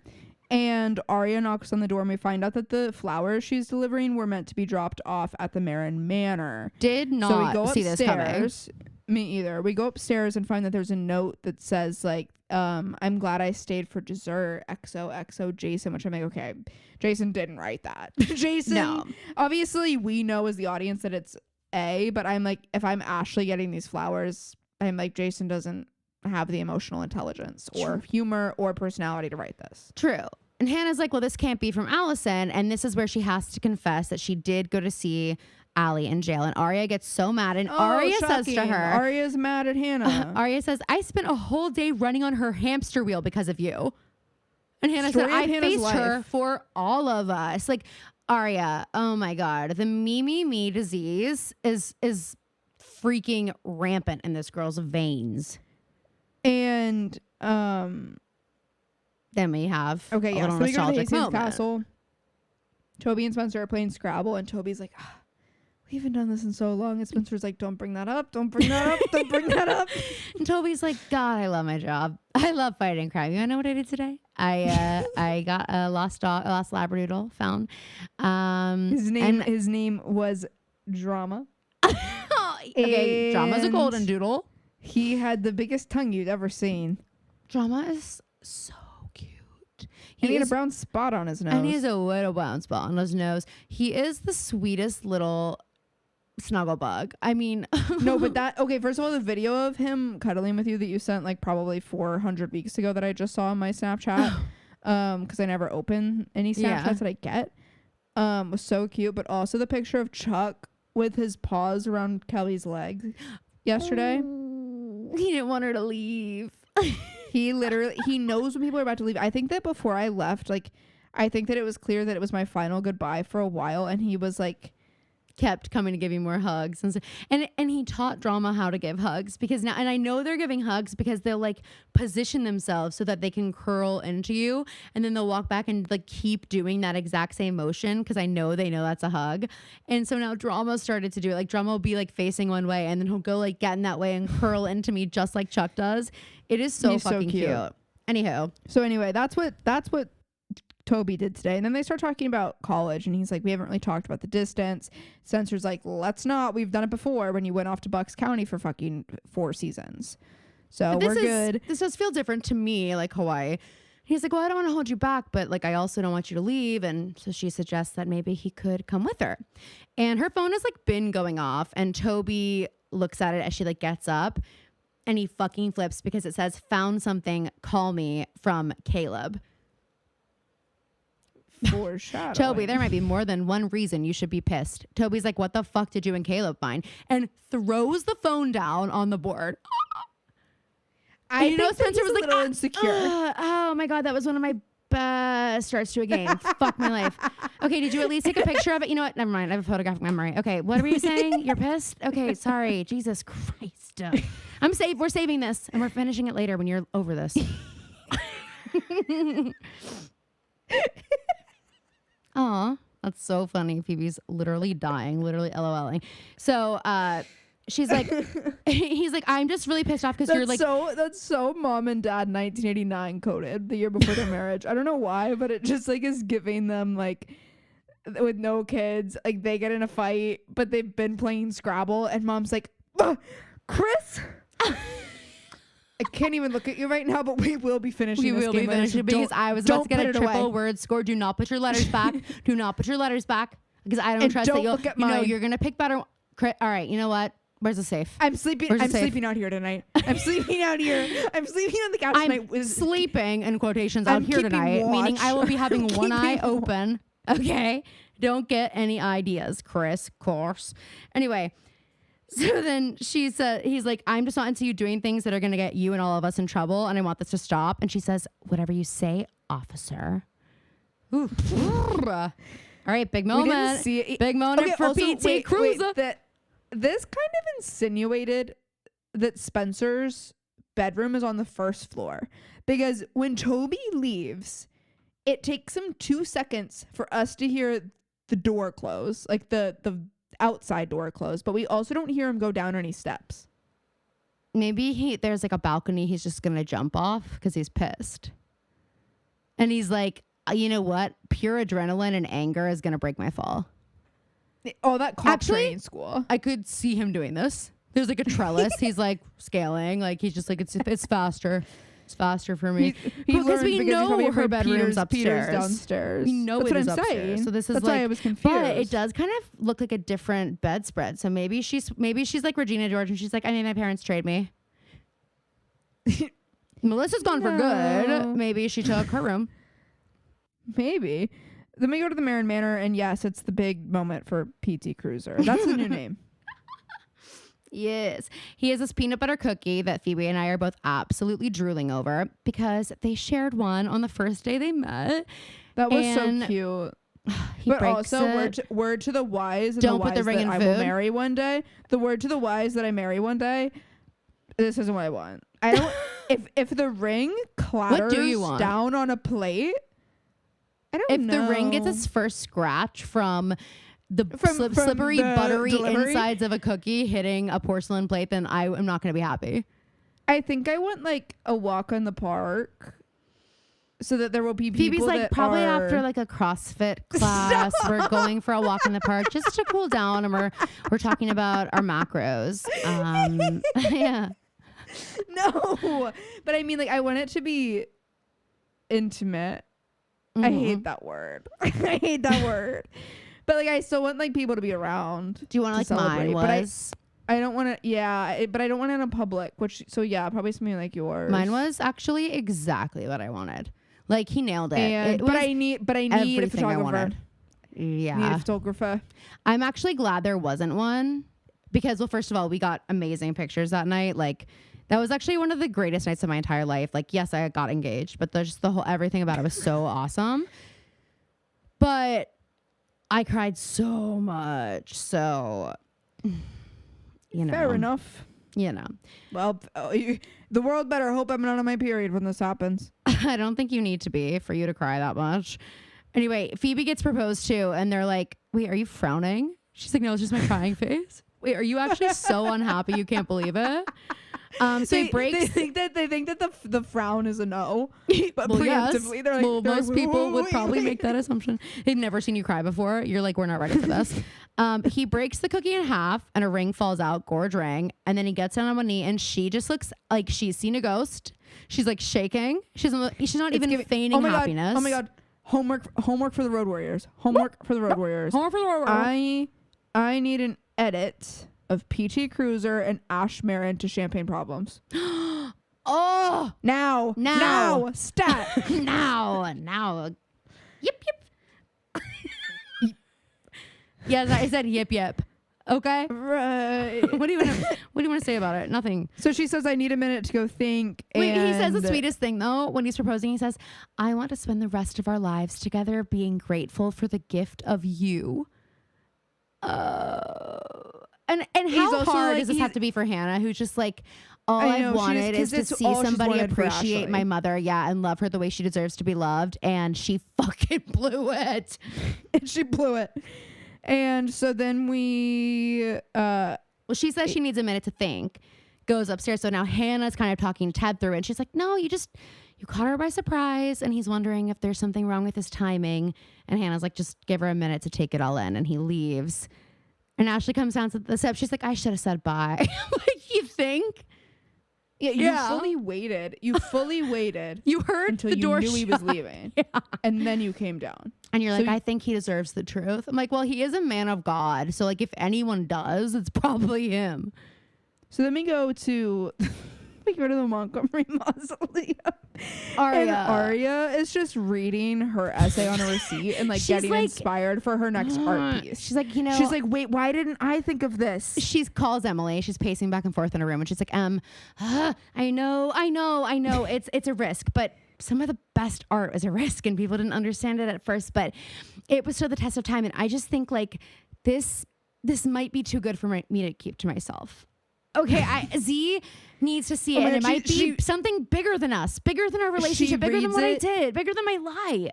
Speaker 2: And Arya knocks on the door and we find out that the flowers she's delivering were meant to be dropped off at the Marin Manor.
Speaker 1: Did not see this coming.
Speaker 2: Me either. We go upstairs and find that there's a note that says like, I'm glad I stayed for dessert. XOXO Jason, which I'm like, okay, Jason didn't write that. Jason,
Speaker 1: No.
Speaker 2: Obviously we know as the audience that it's A, but I'm like, if I'm Ashley getting these flowers, I'm like, Jason doesn't have the emotional intelligence or humor or personality to write this.
Speaker 1: True. And Hannah's like, well, this can't be from Allison. And this is where she has to confess that she did go to see Allie in jail. And Arya gets so mad. And Arya says to her,
Speaker 2: Arya's mad at Hanna.
Speaker 1: Arya says, I spent a whole day running on her hamster wheel because of you. And Hanna said, I faced her for all of us. Like, Arya, oh my God. The me disease is freaking rampant in this girl's veins.
Speaker 2: And
Speaker 1: then we have
Speaker 2: so we go to
Speaker 1: nostalgic
Speaker 2: Hastings
Speaker 1: moment.
Speaker 2: Castle. Toby and Spencer are playing Scrabble, and Toby's like, we haven't done this in so long. And Spencer's like, don't bring that up. Don't bring that up. Don't bring that up.
Speaker 1: And Toby's like, God, I love my job. I love fighting crime. You wanna know what I did today? I got a lost labradoodle found.
Speaker 2: His name was Drama.
Speaker 1: Okay, Drama's a golden doodle.
Speaker 2: He had the biggest tongue you'd ever seen.
Speaker 1: Drama is so cute.
Speaker 2: He had a brown spot on his nose.
Speaker 1: And he has a little brown spot on his nose. He is the sweetest little snuggle bug. I mean,
Speaker 2: no, but first of all, the video of him cuddling with you that you sent like probably 400 weeks ago that I just saw on my Snapchat, because I never open any Snapchats that I get, was so cute. But also the picture of Chuck with his paws around Kelly's legs yesterday.
Speaker 1: He didn't want her to leave.
Speaker 2: He knows when people are about to leave. I think that before I left, like, I think that it was clear that it was my final goodbye for a while, and he was like,
Speaker 1: kept coming to give you more hugs and he taught Drama how to give hugs because now, and I know they're giving hugs because they'll like position themselves so that they can curl into you, and then they'll walk back and like keep doing that exact same motion because I know they know that's a hug. And so now Drama started to do it. Like, Drama will be like facing one way and then he'll go like get in that way and curl into me just like Chuck does. It is so fucking cute. Anywho,
Speaker 2: so anyway, that's what Toby did today. And then they start talking about college, and he's like, we haven't really talked about the distance. Spencer's like, let's not. We've done it before when you went off to Bucks County for fucking 4 seasons. So we're good.
Speaker 1: This does feel different to me, like Hawaii. He's like, well, I don't want to hold you back, but like, I also don't want you to leave. And so she suggests that maybe he could come with her. And her phone has like been going off, and Toby looks at it as she like gets up, and he fucking flips because it says, found something, call me, from Caleb.
Speaker 2: Foreshadowing.
Speaker 1: Toby, there might be more than one reason you should be pissed. Toby's like, what the fuck did you and Caleb find? And throws the phone down on the board.
Speaker 2: I know Spencer was like, insecure.
Speaker 1: Oh my God, that was one of my best starts to a game. Fuck my life. Okay, did you at least take a picture of it? You know what? Never mind. I have a photographic memory. Okay, what were you saying? You're pissed? Okay, sorry. Jesus Christ. We're saving this, and we're finishing it later when you're over this. Aw, that's so funny. Phoebe's literally dying, literally LOLing. So she's like, he's like, I'm just really pissed off because you're like,
Speaker 2: that's so mom and dad 1989 coded, the year before their marriage. I don't know why, but it just like is giving them like, with no kids, like they get in a fight, but they've been playing Scrabble, and mom's like, Chris. I can't even look at you right now, but we will be finishing this game later, so
Speaker 1: because I was about to get a triple word score. Do not put your letters back. Do not put your letters back because I don't trust that you'll. You know you're gonna pick better. All right, you know what? Where's the safe?
Speaker 2: I'm sleeping. I'm sleeping out here tonight. I'm sleeping out here. I'm sleeping on the couch tonight.
Speaker 1: Sleeping in quotations out here tonight, meaning I will be having one eye open. Okay, don't get any ideas, Chris. Of course. Anyway. So then she said, he's like, I'm just not into you doing things that are going to get you and all of us in trouble. And I want this to stop. And she says, whatever you say, officer. Ooh. All right. Big moment. Big moment for PT Cruiser.
Speaker 2: This kind of insinuated that Spencer's bedroom is on the first floor. Because when Toby leaves, it takes him 2 seconds for us to hear the door close. Like the outside door closed, but we also don't hear him go down any steps.
Speaker 1: Maybe there's like a balcony he's just gonna jump off because he's pissed, and he's like, you know what, pure adrenaline and anger is gonna break my fall.
Speaker 2: Oh, that cop training school.
Speaker 1: I could see him doing this. There's like a trellis. He's like scaling, like he's just like it's faster. It's faster for me.
Speaker 2: Because we know her bedroom's upstairs.
Speaker 1: Downstairs. We know
Speaker 2: that's
Speaker 1: it
Speaker 2: what
Speaker 1: is
Speaker 2: I'm
Speaker 1: upstairs.
Speaker 2: saying.
Speaker 1: So this is
Speaker 2: that's
Speaker 1: like,
Speaker 2: why I was confused.
Speaker 1: But it does kind of look like a different bedspread. So maybe she's like Regina George, and she's like, I made my parents trade me. Melissa's gone for good. Maybe she took her room.
Speaker 2: Maybe. Then we go to the Marin Manor, and yes, it's the big moment for PT Cruiser. That's the new name.
Speaker 1: Yes. He has this peanut butter cookie that Phoebe and I are both absolutely drooling over because they shared one on the first day they met.
Speaker 2: That was so cute. But also, word to the wise, and don't put the ring in food. I will marry one day. The word to the wise that I marry one day. This isn't what I want. I don't. if the ring clatters down on a plate, I don't know.
Speaker 1: If the ring gets its first scratch from slippery, buttery insides of a cookie hitting a porcelain plate, then I am not going to be happy.
Speaker 2: I think I want like a walk on the park so that there will be people
Speaker 1: Phoebe's like
Speaker 2: that
Speaker 1: probably after like a CrossFit class. We're going for a walk in the park just to cool down, and we're talking about our macros. Yeah.
Speaker 2: No, but I mean, like, I want it to be intimate. I hate that word. I hate that word. But like, I still want like people to be around.
Speaker 1: Do you want to like
Speaker 2: celebrate.
Speaker 1: Mine was?
Speaker 2: But I don't want to. Yeah, but I don't want it in public. So yeah, probably something like yours.
Speaker 1: Mine was actually exactly what I wanted. Like he nailed it.
Speaker 2: But I need a photographer.
Speaker 1: Yeah,
Speaker 2: need a photographer.
Speaker 1: I'm actually glad there wasn't one because, well, first of all, we got amazing pictures that night. Like that was actually one of the greatest nights of my entire life. Like, yes, I got engaged, but just the whole everything about it was so awesome. But I cried so much. So, you know.
Speaker 2: Fair enough.
Speaker 1: You know.
Speaker 2: Well, the world better hope I'm not on my period when this happens.
Speaker 1: I don't think you need to be for you to cry that much. Anyway, Phoebe gets proposed to, and they're like, wait, are you frowning? She's like, no, it's just my crying face. Wait, are you actually so unhappy you can't believe it? So he breaks.
Speaker 2: They think that the frown is a no. But
Speaker 1: well, yes.
Speaker 2: They're like,
Speaker 1: well, most people would probably make that assumption. They've never seen you cry before. You're like, we're not ready for this. He breaks the cookie in half, and a ring falls out. Gorge ring. And then he gets down on one knee, and she just looks like she's seen a ghost. She's like shaking. She's not even feigning happiness.
Speaker 2: Oh my god! Homework for the Road Warriors. Homework for the Road Warriors.
Speaker 1: Homework for the Road Warriors.
Speaker 2: I need an edit of PT Cruiser and Ash Marin to Champagne Problems.
Speaker 1: Oh,
Speaker 2: now, stat,
Speaker 1: now. Yip. Yes, I said yip. Okay.
Speaker 2: Right.
Speaker 1: What do you want to say about it? Nothing.
Speaker 2: So she says, I need a minute to go think.
Speaker 1: Wait, he says the sweetest thing though when he's proposing. He says, I want to spend the rest of our lives together being grateful for the gift of you. And how hard does this have to be for Hanna, who's just like, all I've wanted is to see somebody appreciate my mother, and love her the way she deserves to be loved, and she fucking blew it.
Speaker 2: And she blew it. And so then we
Speaker 1: Well, she says she needs a minute to think, goes upstairs. So now Hannah's kind of talking Ted through it. And she's like, no, you caught her by surprise. And he's wondering if there's something wrong with his timing. And Hannah's like, just give her a minute to take it all in. And he leaves. And Ashley comes down to the steps. She's like, I should have said bye. Like, you think?
Speaker 2: Yeah, you fully waited. You fully waited.
Speaker 1: You heard
Speaker 2: until
Speaker 1: the
Speaker 2: you
Speaker 1: door
Speaker 2: knew
Speaker 1: shut.
Speaker 2: he was leaving.
Speaker 1: Yeah.
Speaker 2: And then you came down.
Speaker 1: And you're
Speaker 2: So
Speaker 1: like, I think he deserves the truth. I'm like, well, he is a man of God. So, like, if anyone does, it's probably him.
Speaker 2: So then we go to the Montgomery Mausoleum. And Aria is just reading her essay on a receipt and like
Speaker 1: She's
Speaker 2: getting
Speaker 1: like,
Speaker 2: inspired for her next art piece.
Speaker 1: She's like,
Speaker 2: she's like, wait, why didn't I think of this?
Speaker 1: She calls Emily. She's pacing back and forth in her room, and she's like, I know, it's a risk, but some of the best art is a risk, and people didn't understand it at first, but it was stood the test of time, and I just think like this might be too good for me to keep to myself. Okay, Z needs to see it, and it might be something bigger than us, bigger than our relationship, bigger than what I did, bigger than my lie.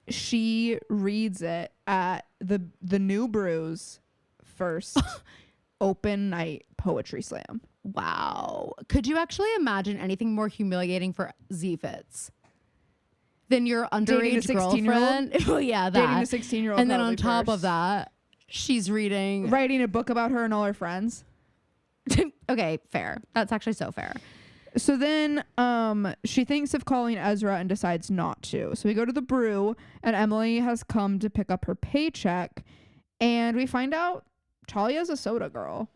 Speaker 2: She reads it at the New Brew's first open night poetry slam.
Speaker 1: Wow. Could you actually imagine anything more humiliating for Z Fitz than your underage girlfriend? Oh yeah, that.
Speaker 2: Dating a 16-year-old.
Speaker 1: And then on top of that, she's writing
Speaker 2: a book about her and all her friends.
Speaker 1: Okay, fair. That's actually so fair.
Speaker 2: So then she thinks of calling Ezra and decides not to. So we go to the brew, and Emily has come to pick up her paycheck, and we find out Talia's a soda girl.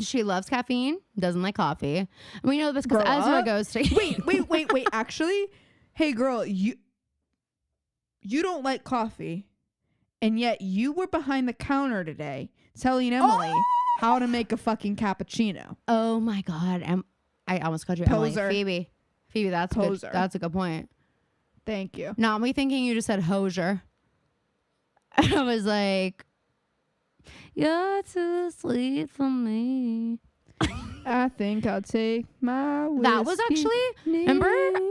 Speaker 1: She loves caffeine, doesn't like coffee. And we know this because Ezra goes to...
Speaker 2: Wait. Actually, hey, girl, you don't like coffee, and yet you were behind the counter today telling Emily how to make a fucking cappuccino.
Speaker 1: Oh, my God. I almost called you
Speaker 2: Poser.
Speaker 1: Emily. Phoebe, that's
Speaker 2: Poser.
Speaker 1: good. That's a good point.
Speaker 2: Thank you.
Speaker 1: Not me thinking you just said hosier. I was like, you're too sweet for me.
Speaker 2: I think I'll take my whiskey.
Speaker 1: That was actually, remember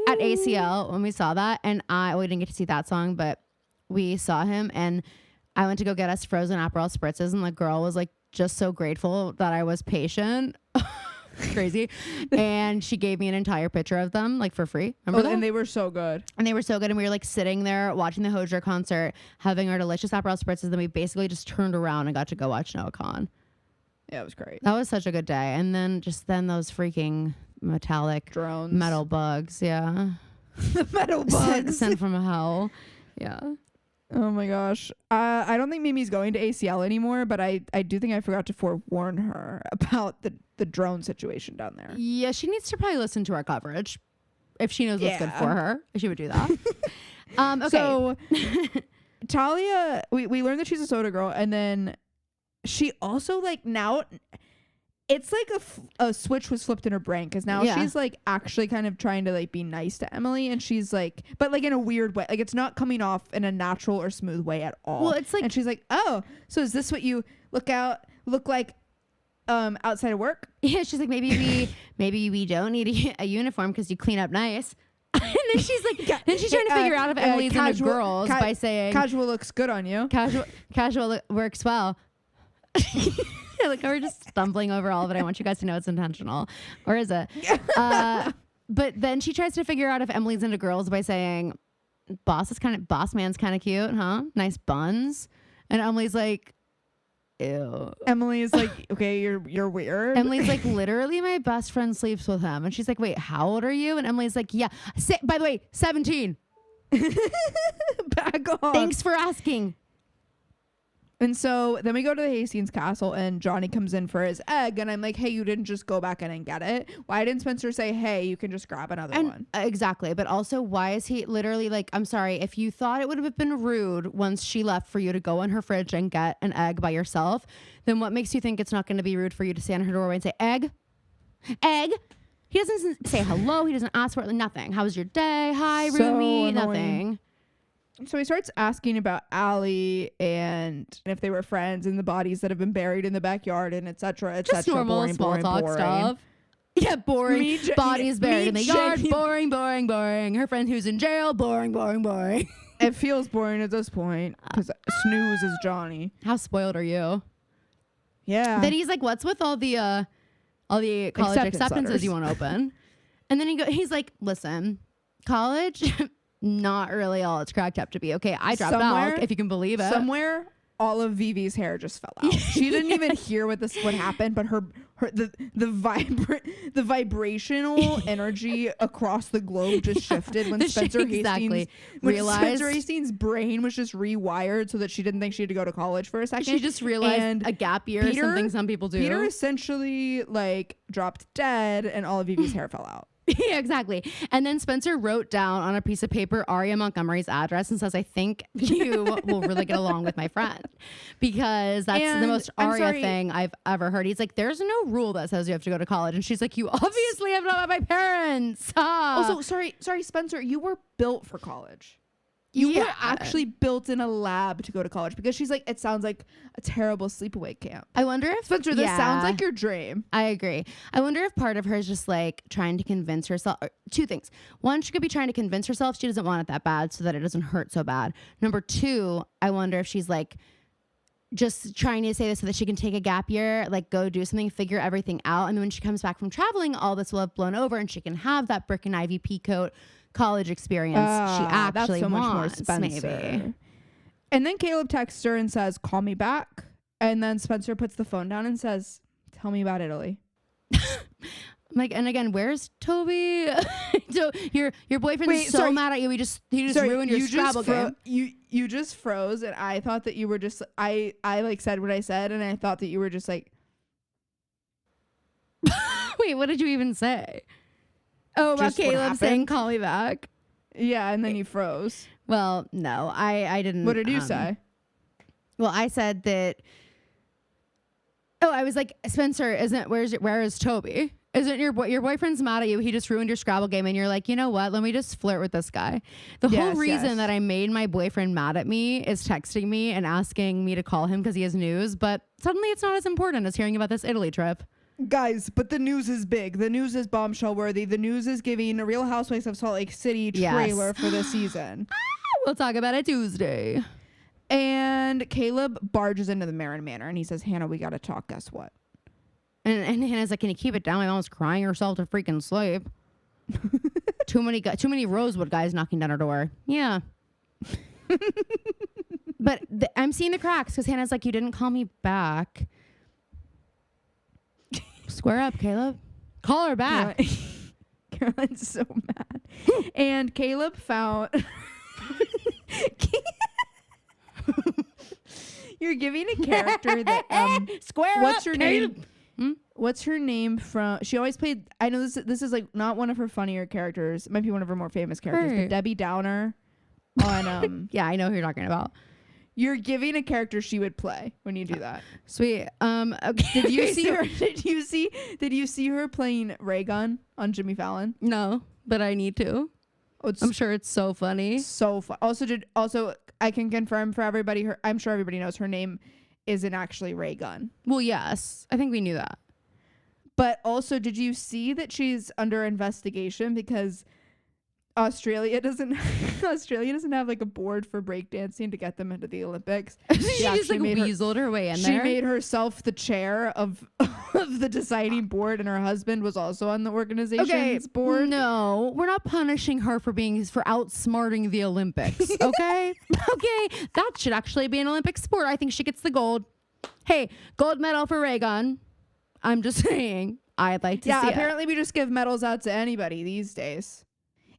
Speaker 1: at ACL when we saw that, and we didn't get to see that song, but we saw him, and I went to go get us frozen Aperol spritzes, and the girl was like just so grateful that I was patient. Crazy. And she gave me an entire picture of them, like, for free. Remember that?
Speaker 2: And they were so good.
Speaker 1: And they were so good. And we were like sitting there watching the Hozier concert, having our delicious Aperol spritzes. Then we basically just turned around and got to go watch Noah Khan.
Speaker 2: Yeah, it was great.
Speaker 1: That was such a good day. And then those freaking metallic
Speaker 2: drones,
Speaker 1: metal bugs. Yeah.
Speaker 2: The metal bugs
Speaker 1: sent from hell. Yeah.
Speaker 2: Oh my gosh. I don't think Mimi's going to ACL anymore, but I do think I forgot to forewarn her about the drone situation down there.
Speaker 1: Yeah, she needs to probably listen to our coverage if she knows what's good for her. She would do that. Okay.
Speaker 2: So Talia, we learned that she's a soda girl, and then she also like now it's like a switch was flipped in her brain, because now she's like actually kind of trying to like be nice to Emily, and she's like, but like in a weird way, like it's not coming off in a natural or smooth way at all.
Speaker 1: Well, it's like,
Speaker 2: and she's like, oh, so is this what you look like outside of work?
Speaker 1: Yeah, she's like, maybe we don't need a uniform because you clean up nice. And then she's like, then she's trying to figure out if Emily's into girls by saying
Speaker 2: casual looks good on you.
Speaker 1: Casual works well. Like, we're just stumbling over all of it. I want you guys to know it's intentional. Or is it? But then she tries to figure out if Emily's into girls by saying, boss man's kind of cute, huh? Nice buns. And Emily's like, ew.
Speaker 2: Emily is like, okay, you're weird.
Speaker 1: Emily's like, literally my best friend sleeps with him. And she's like, wait, how old are you? And Emily's like, yeah. By the way, 17.
Speaker 2: Back off.
Speaker 1: Thanks for asking.
Speaker 2: And so then we go to the Hastings Castle, and Johnny comes in for his egg, and I'm like, hey, you didn't just go back in and get it? Why didn't Spencer say, hey, you can just grab another one?
Speaker 1: Exactly. But also, why is he literally like, I'm sorry, if you thought it would have been rude once she left for you to go in her fridge and get an egg by yourself, then what makes you think it's not going to be rude for you to stand in her doorway and say, egg? He doesn't say hello. He doesn't ask for it. Nothing. How was your day? Hi, roomie. Nothing.
Speaker 2: So he starts asking about Allie and if they were friends and the bodies that have been buried in the backyard and et cetera, et
Speaker 1: Just
Speaker 2: cetera.
Speaker 1: normal small talk stuff. Yeah, boring. Bodies buried in the yard. Boring. Her friend who's in jail. Boring.
Speaker 2: It feels boring at this point because snooze is Johnny.
Speaker 1: How spoiled are you?
Speaker 2: Yeah.
Speaker 1: Then he's like, "What's with all the college acceptances
Speaker 2: letters.
Speaker 1: you want to open?" And then he's like, "Listen, college, not really all it's cracked up to be. Okay, I dropped out, if you can believe it.
Speaker 2: Somewhere, all of Vivi's hair just fell out. She didn't even hear what happened, but the vibrational energy across the globe just shifted when Spencer Hastings' brain was just rewired so that she didn't think she had to go to college for a second.
Speaker 1: She just realized a gap year is something some people do.
Speaker 2: Peter essentially like dropped dead, and all of Vivi's hair fell out.
Speaker 1: Yeah, exactly. And then Spencer wrote down on a piece of paper Aria Montgomery's address and says, "I think you will really get along with my friend," because that's the most Aria thing I've ever heard. He's like, "There's no rule that says you have to go to college," and she's like, "You obviously have not met my parents."
Speaker 2: Also, sorry, Spencer, you were built for college. You were actually built in a lab to go to college, because she's like, it sounds like a terrible sleepaway camp.
Speaker 1: I wonder if
Speaker 2: Spencer, this sounds like your dream.
Speaker 1: I agree. I wonder if part of her is just like trying to convince herself. Two things. One, she could be trying to convince herself she doesn't want it that bad so that it doesn't hurt so bad. Number two, I wonder if she's like just trying to say this so that she can take a gap year, like go do something, figure everything out. And then when she comes back from traveling, all this will have blown over and she can have that brick and ivy peacoat college experience she actually
Speaker 2: that's so
Speaker 1: wants,
Speaker 2: much more Spencer.
Speaker 1: Maybe.
Speaker 2: And then Caleb texts her and says, "Call me back." And then Spencer puts the phone down and says, "Tell me about Italy."
Speaker 1: Like, and again, where's Toby? So your boyfriend's mad at you. He just ruined your Scrabble game.
Speaker 2: You just froze, and I thought that you were just I like said what I said, and I thought that you were just like,
Speaker 1: wait, what did you even say? Oh, about Caleb saying "call me back."
Speaker 2: Yeah, and then you froze.
Speaker 1: Well, no, I didn't.
Speaker 2: What did you say?
Speaker 1: Well, I said that. Oh, I was like, Spencer, where is Toby? Isn't your boyfriend's mad at you? He just ruined your Scrabble game, and you're like, you know what? Let me just flirt with this guy. The whole reason that I made my boyfriend mad at me is texting me and asking me to call him because he has news, but suddenly it's not as important as hearing about this Italy trip.
Speaker 2: Guys, but the news is big. The news is bombshell worthy. The news is giving a Real Housewives of Salt Lake City trailer for this season.
Speaker 1: We'll talk about it Tuesday.
Speaker 2: And Caleb barges into the Marin Manor and he says, "Hanna, we got to talk. Guess what?"
Speaker 1: And Hannah's like, "Can you keep it down? My mom's crying herself to freaking sleep." Too many Rosewood guys knocking down her door. Yeah. But I'm seeing the cracks because Hannah's like, "You didn't call me back." Square up, Caleb. Call her back.
Speaker 2: Caroline's so mad. And Caleb found... You're giving a character that...
Speaker 1: Square
Speaker 2: what's
Speaker 1: up,
Speaker 2: her
Speaker 1: Caleb.
Speaker 2: name? What's her name from... She always played... I know this is like not one of her funnier characters. It might be one of her more famous characters. But Debbie Downer on...
Speaker 1: Yeah, I know who you're talking about.
Speaker 2: You're giving a character she would play when you do that.
Speaker 1: Sweet. Okay.
Speaker 2: Did you see her? Did you see her playing Ray Gun on Jimmy Fallon?
Speaker 1: No, but I need to. I'm sure it's so funny.
Speaker 2: So fun. Also, I can confirm for everybody. I'm sure everybody knows her name isn't actually Ray Gun.
Speaker 1: Well, yes, I think we knew that.
Speaker 2: But also, did you see that she's under investigation because Australia doesn't have like a board for breakdancing to get them into the Olympics.
Speaker 1: She just like weaseled her way in there.
Speaker 2: She made herself the chair of the deciding board, and her husband was also on the organization's board.
Speaker 1: No, we're not punishing her for outsmarting the Olympics. Okay, okay, that should actually be an Olympic sport. I think she gets the gold. Hey, gold medal for Raygun. I'm just saying, I'd like to see it.
Speaker 2: Yeah, apparently we just give medals out to anybody these days.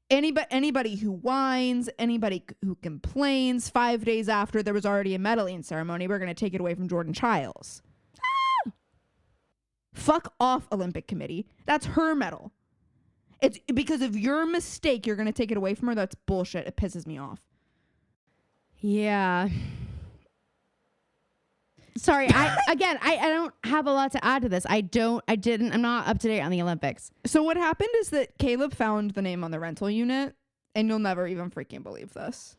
Speaker 2: Anybody who whines, anybody who complains 5 days after there was already a medaling ceremony, we're going to take it away from Jordan Childs. Fuck off, Olympic Committee. That's her medal. It's because of your mistake you're going to take it away from her. That's bullshit. It pisses me off.
Speaker 1: Yeah. Sorry, I don't have a lot to add to this. I'm not up to date on the Olympics.
Speaker 2: So what happened is that Caleb found the name on the rental unit, and you'll never even freaking believe this.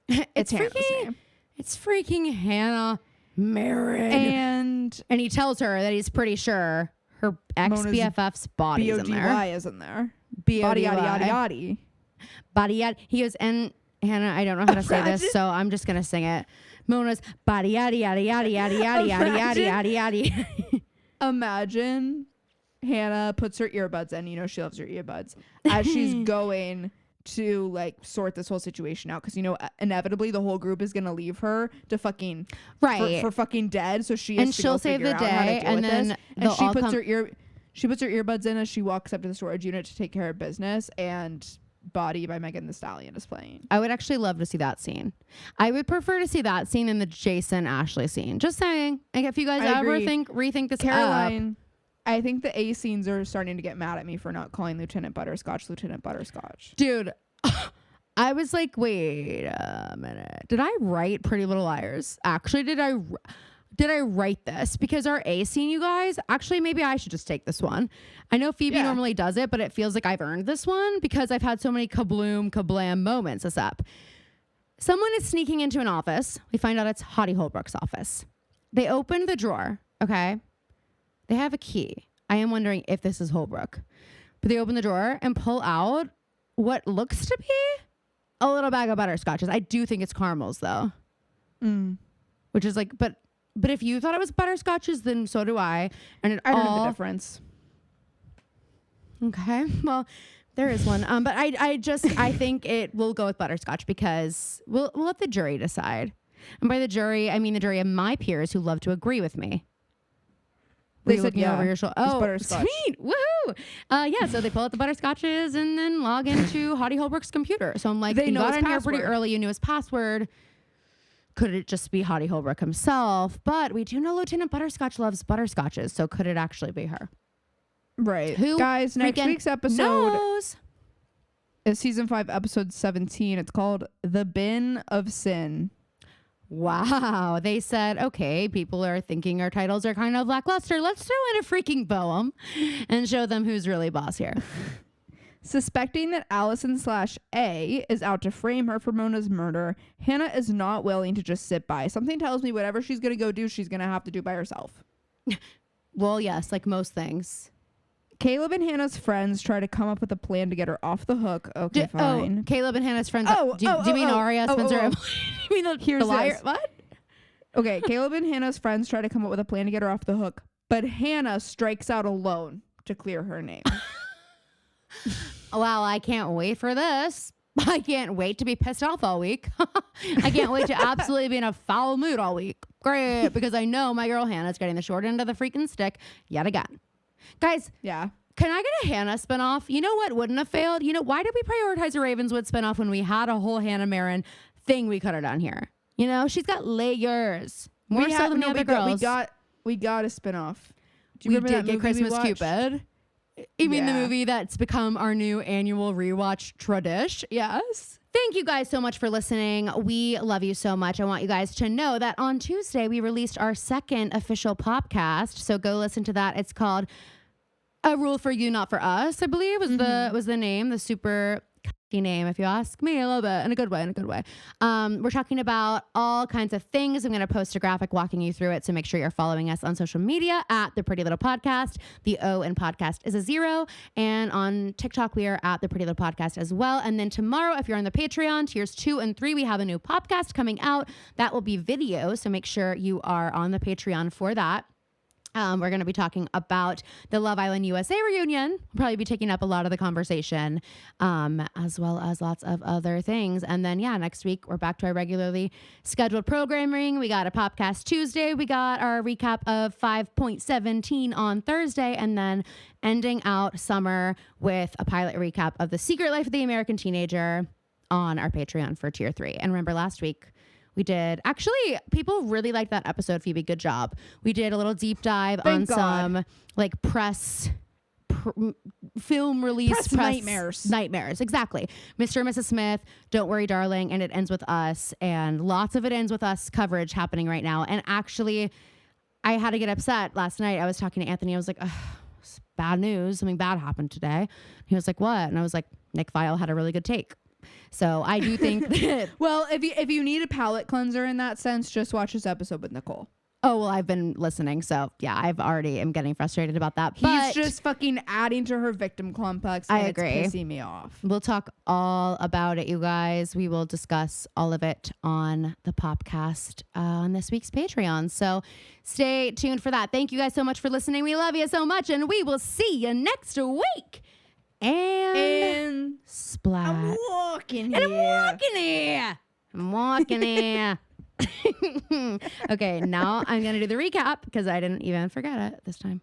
Speaker 2: It's Hannah's name. It's freaking Hanna Marin. And
Speaker 1: he tells her that he's pretty sure her ex-BFF's body is in there.
Speaker 2: B-O-D-Y is in there. Body yaddy yaddy yaddy.
Speaker 1: Body yaddy. He goes, and Hannah, I don't know how to say this, so I'm just gonna sing it. Mona's body yada yada yada yada yada yada yada yada yada.
Speaker 2: Imagine Hannah puts her earbuds in. You know she loves her earbuds as she's going to like sort this whole situation out, because you know inevitably the whole group is gonna leave her to fucking for fucking dead. So she has
Speaker 1: and
Speaker 2: to
Speaker 1: she'll
Speaker 2: go
Speaker 1: save
Speaker 2: figure
Speaker 1: the
Speaker 2: out how to
Speaker 1: day,
Speaker 2: deal
Speaker 1: and
Speaker 2: with
Speaker 1: then
Speaker 2: this.
Speaker 1: they'll
Speaker 2: And she
Speaker 1: all
Speaker 2: puts
Speaker 1: come.
Speaker 2: she puts her earbuds in as she walks up to the storage unit to take care of business, and Body by Megan Thee Stallion is playing.
Speaker 1: I would actually love to see that scene. I would prefer to see that scene than the Jason Ashley scene. Just saying. Like, if you guys ever rethink this
Speaker 2: Caroline, I think the A scenes are starting to get mad at me for not calling Lieutenant Butterscotch.
Speaker 1: Dude, I was like, wait a minute. Did I write Pretty Little Liars? Actually, did I write this? Because our A scene, you guys, actually, maybe I should just take this one. I know Phoebe normally does it, but it feels like I've earned this one because I've had so many kabloom, kablam moments this up. Someone is sneaking into an office. We find out it's Hottie Holbrook's office. They open the drawer, okay? They have a key. I am wondering if this is Holbrook. But they open the drawer and pull out what looks to be a little bag of butterscotches. I do think it's caramels, though. Which is like, but if you thought it was butterscotches, then so do I. And
Speaker 2: I don't know the difference.
Speaker 1: Okay, well, there is one. But I think it will go with butterscotch because we'll let the jury decide. And by the jury, I mean the jury of my peers who love to agree with me.
Speaker 2: They said
Speaker 1: over your shoulder. Oh,
Speaker 2: butterscotch.
Speaker 1: Sweet, woohoo! Yeah, so they pull out the butterscotches and then log into Hottie Holbrook's computer. So I'm like, you got in here pretty early. You knew his password. Could it just be Hottie Holbrook himself? But we do know Lieutenant Butterscotch loves butterscotches, so could it actually be her?
Speaker 2: Right.
Speaker 1: Who
Speaker 2: Guys, next week's episode
Speaker 1: knows?
Speaker 2: is season 5, episode 17. It's called The Bin of Sin.
Speaker 1: Wow. They said, okay, people are thinking our titles are kind of lackluster. Let's throw in a freaking poem and show them who's really boss here.
Speaker 2: Suspecting that Allison/A is out to frame her for Mona's murder, Hanna is not willing to just sit by. Something tells me whatever she's going to go do, she's going to have to do by herself.
Speaker 1: Well, yes, like most things.
Speaker 2: Caleb and Hannah's friends try to come up with a plan to get her off the hook. Okay, fine.
Speaker 1: Oh, Caleb and Hannah's friends. Do you mean Aria, Spencer, Emily? You mean the liar? What?
Speaker 2: Okay, Caleb and Hannah's friends try to come up with a plan to get her off the hook, but Hanna strikes out alone to clear her name.
Speaker 1: Well, I can't wait for this. I can't wait to be pissed off all week. I can't wait to absolutely be in a foul mood all week. Great, because I know my girl Hannah's getting the short end of the freaking stick yet again. Guys,
Speaker 2: yeah.
Speaker 1: Can I get a Hanna spinoff? You know what wouldn't have failed? You know, why did we prioritize a Ravenswood spinoff when we had a whole Hannah Marin thing we could have done here? You know, she's got layers. More so than the other girls.
Speaker 2: We got a spinoff.
Speaker 1: Do you remember that movie Christmas Cupid? You mean the movie that's become our new annual rewatch tradition? Yes. Thank you guys so much for listening. We love you so much. I want you guys to know that on Tuesday, we released our second official podcast. So go listen to that. It's called A Rule for You, Not for Us, I believe was the name, the super catchy name, if you ask me, a little bit, in a good way. We're talking about all kinds of things. I'm going to post a graphic walking you through it, so make sure you're following us on social media at The Pretty Little Podcast. The O in podcast is a 0. And on TikTok, we are at The Pretty Little Podcast as well. And then tomorrow, if you're on the Patreon, tiers 2 and 3, we have a new podcast coming out. That will be video, so make sure you are on the Patreon for that. We're going to be talking about the Love Island USA reunion. We'll probably be taking up a lot of the conversation, as well as lots of other things. And then, next week, we're back to our regularly scheduled programming. We got a podcast Tuesday. We got our recap of 5.17 on Thursday. And then ending out summer with a pilot recap of The Secret Life of the American Teenager on our Patreon for tier 3. And remember last week, we did. Actually, people really liked that episode, Phoebe. Good job. We did a little deep dive on some like film release press nightmares. Exactly. Mr. and Mrs. Smith, Don't Worry, Darling, and It Ends With Us. And lots of It Ends With Us coverage happening right now. And actually, I had to get upset last night. I was talking to Anthony. I was like, it's bad news. Something bad happened today. He was like, what? And I was like, Nick Viall had a really good take. So I do think that
Speaker 2: well, if you need a palate cleanser in that sense, just watch this episode with Nicole.
Speaker 1: Oh, well, I've been listening. So, yeah, I've already am getting frustrated about that.
Speaker 2: He's just fucking adding to her victim complex. And
Speaker 1: I agree.
Speaker 2: It's pissing me off.
Speaker 1: We'll talk all about it, you guys. We will discuss all of it on the Popcast on this week's Patreon. So stay tuned for that. Thank you guys so much for listening. We love you so much, and we will see you next week. And splat.
Speaker 2: I'm walking
Speaker 1: And
Speaker 2: here.
Speaker 1: I'm walking here. I'm walking here. Okay, now I'm going to do the recap because I didn't even forget it this time.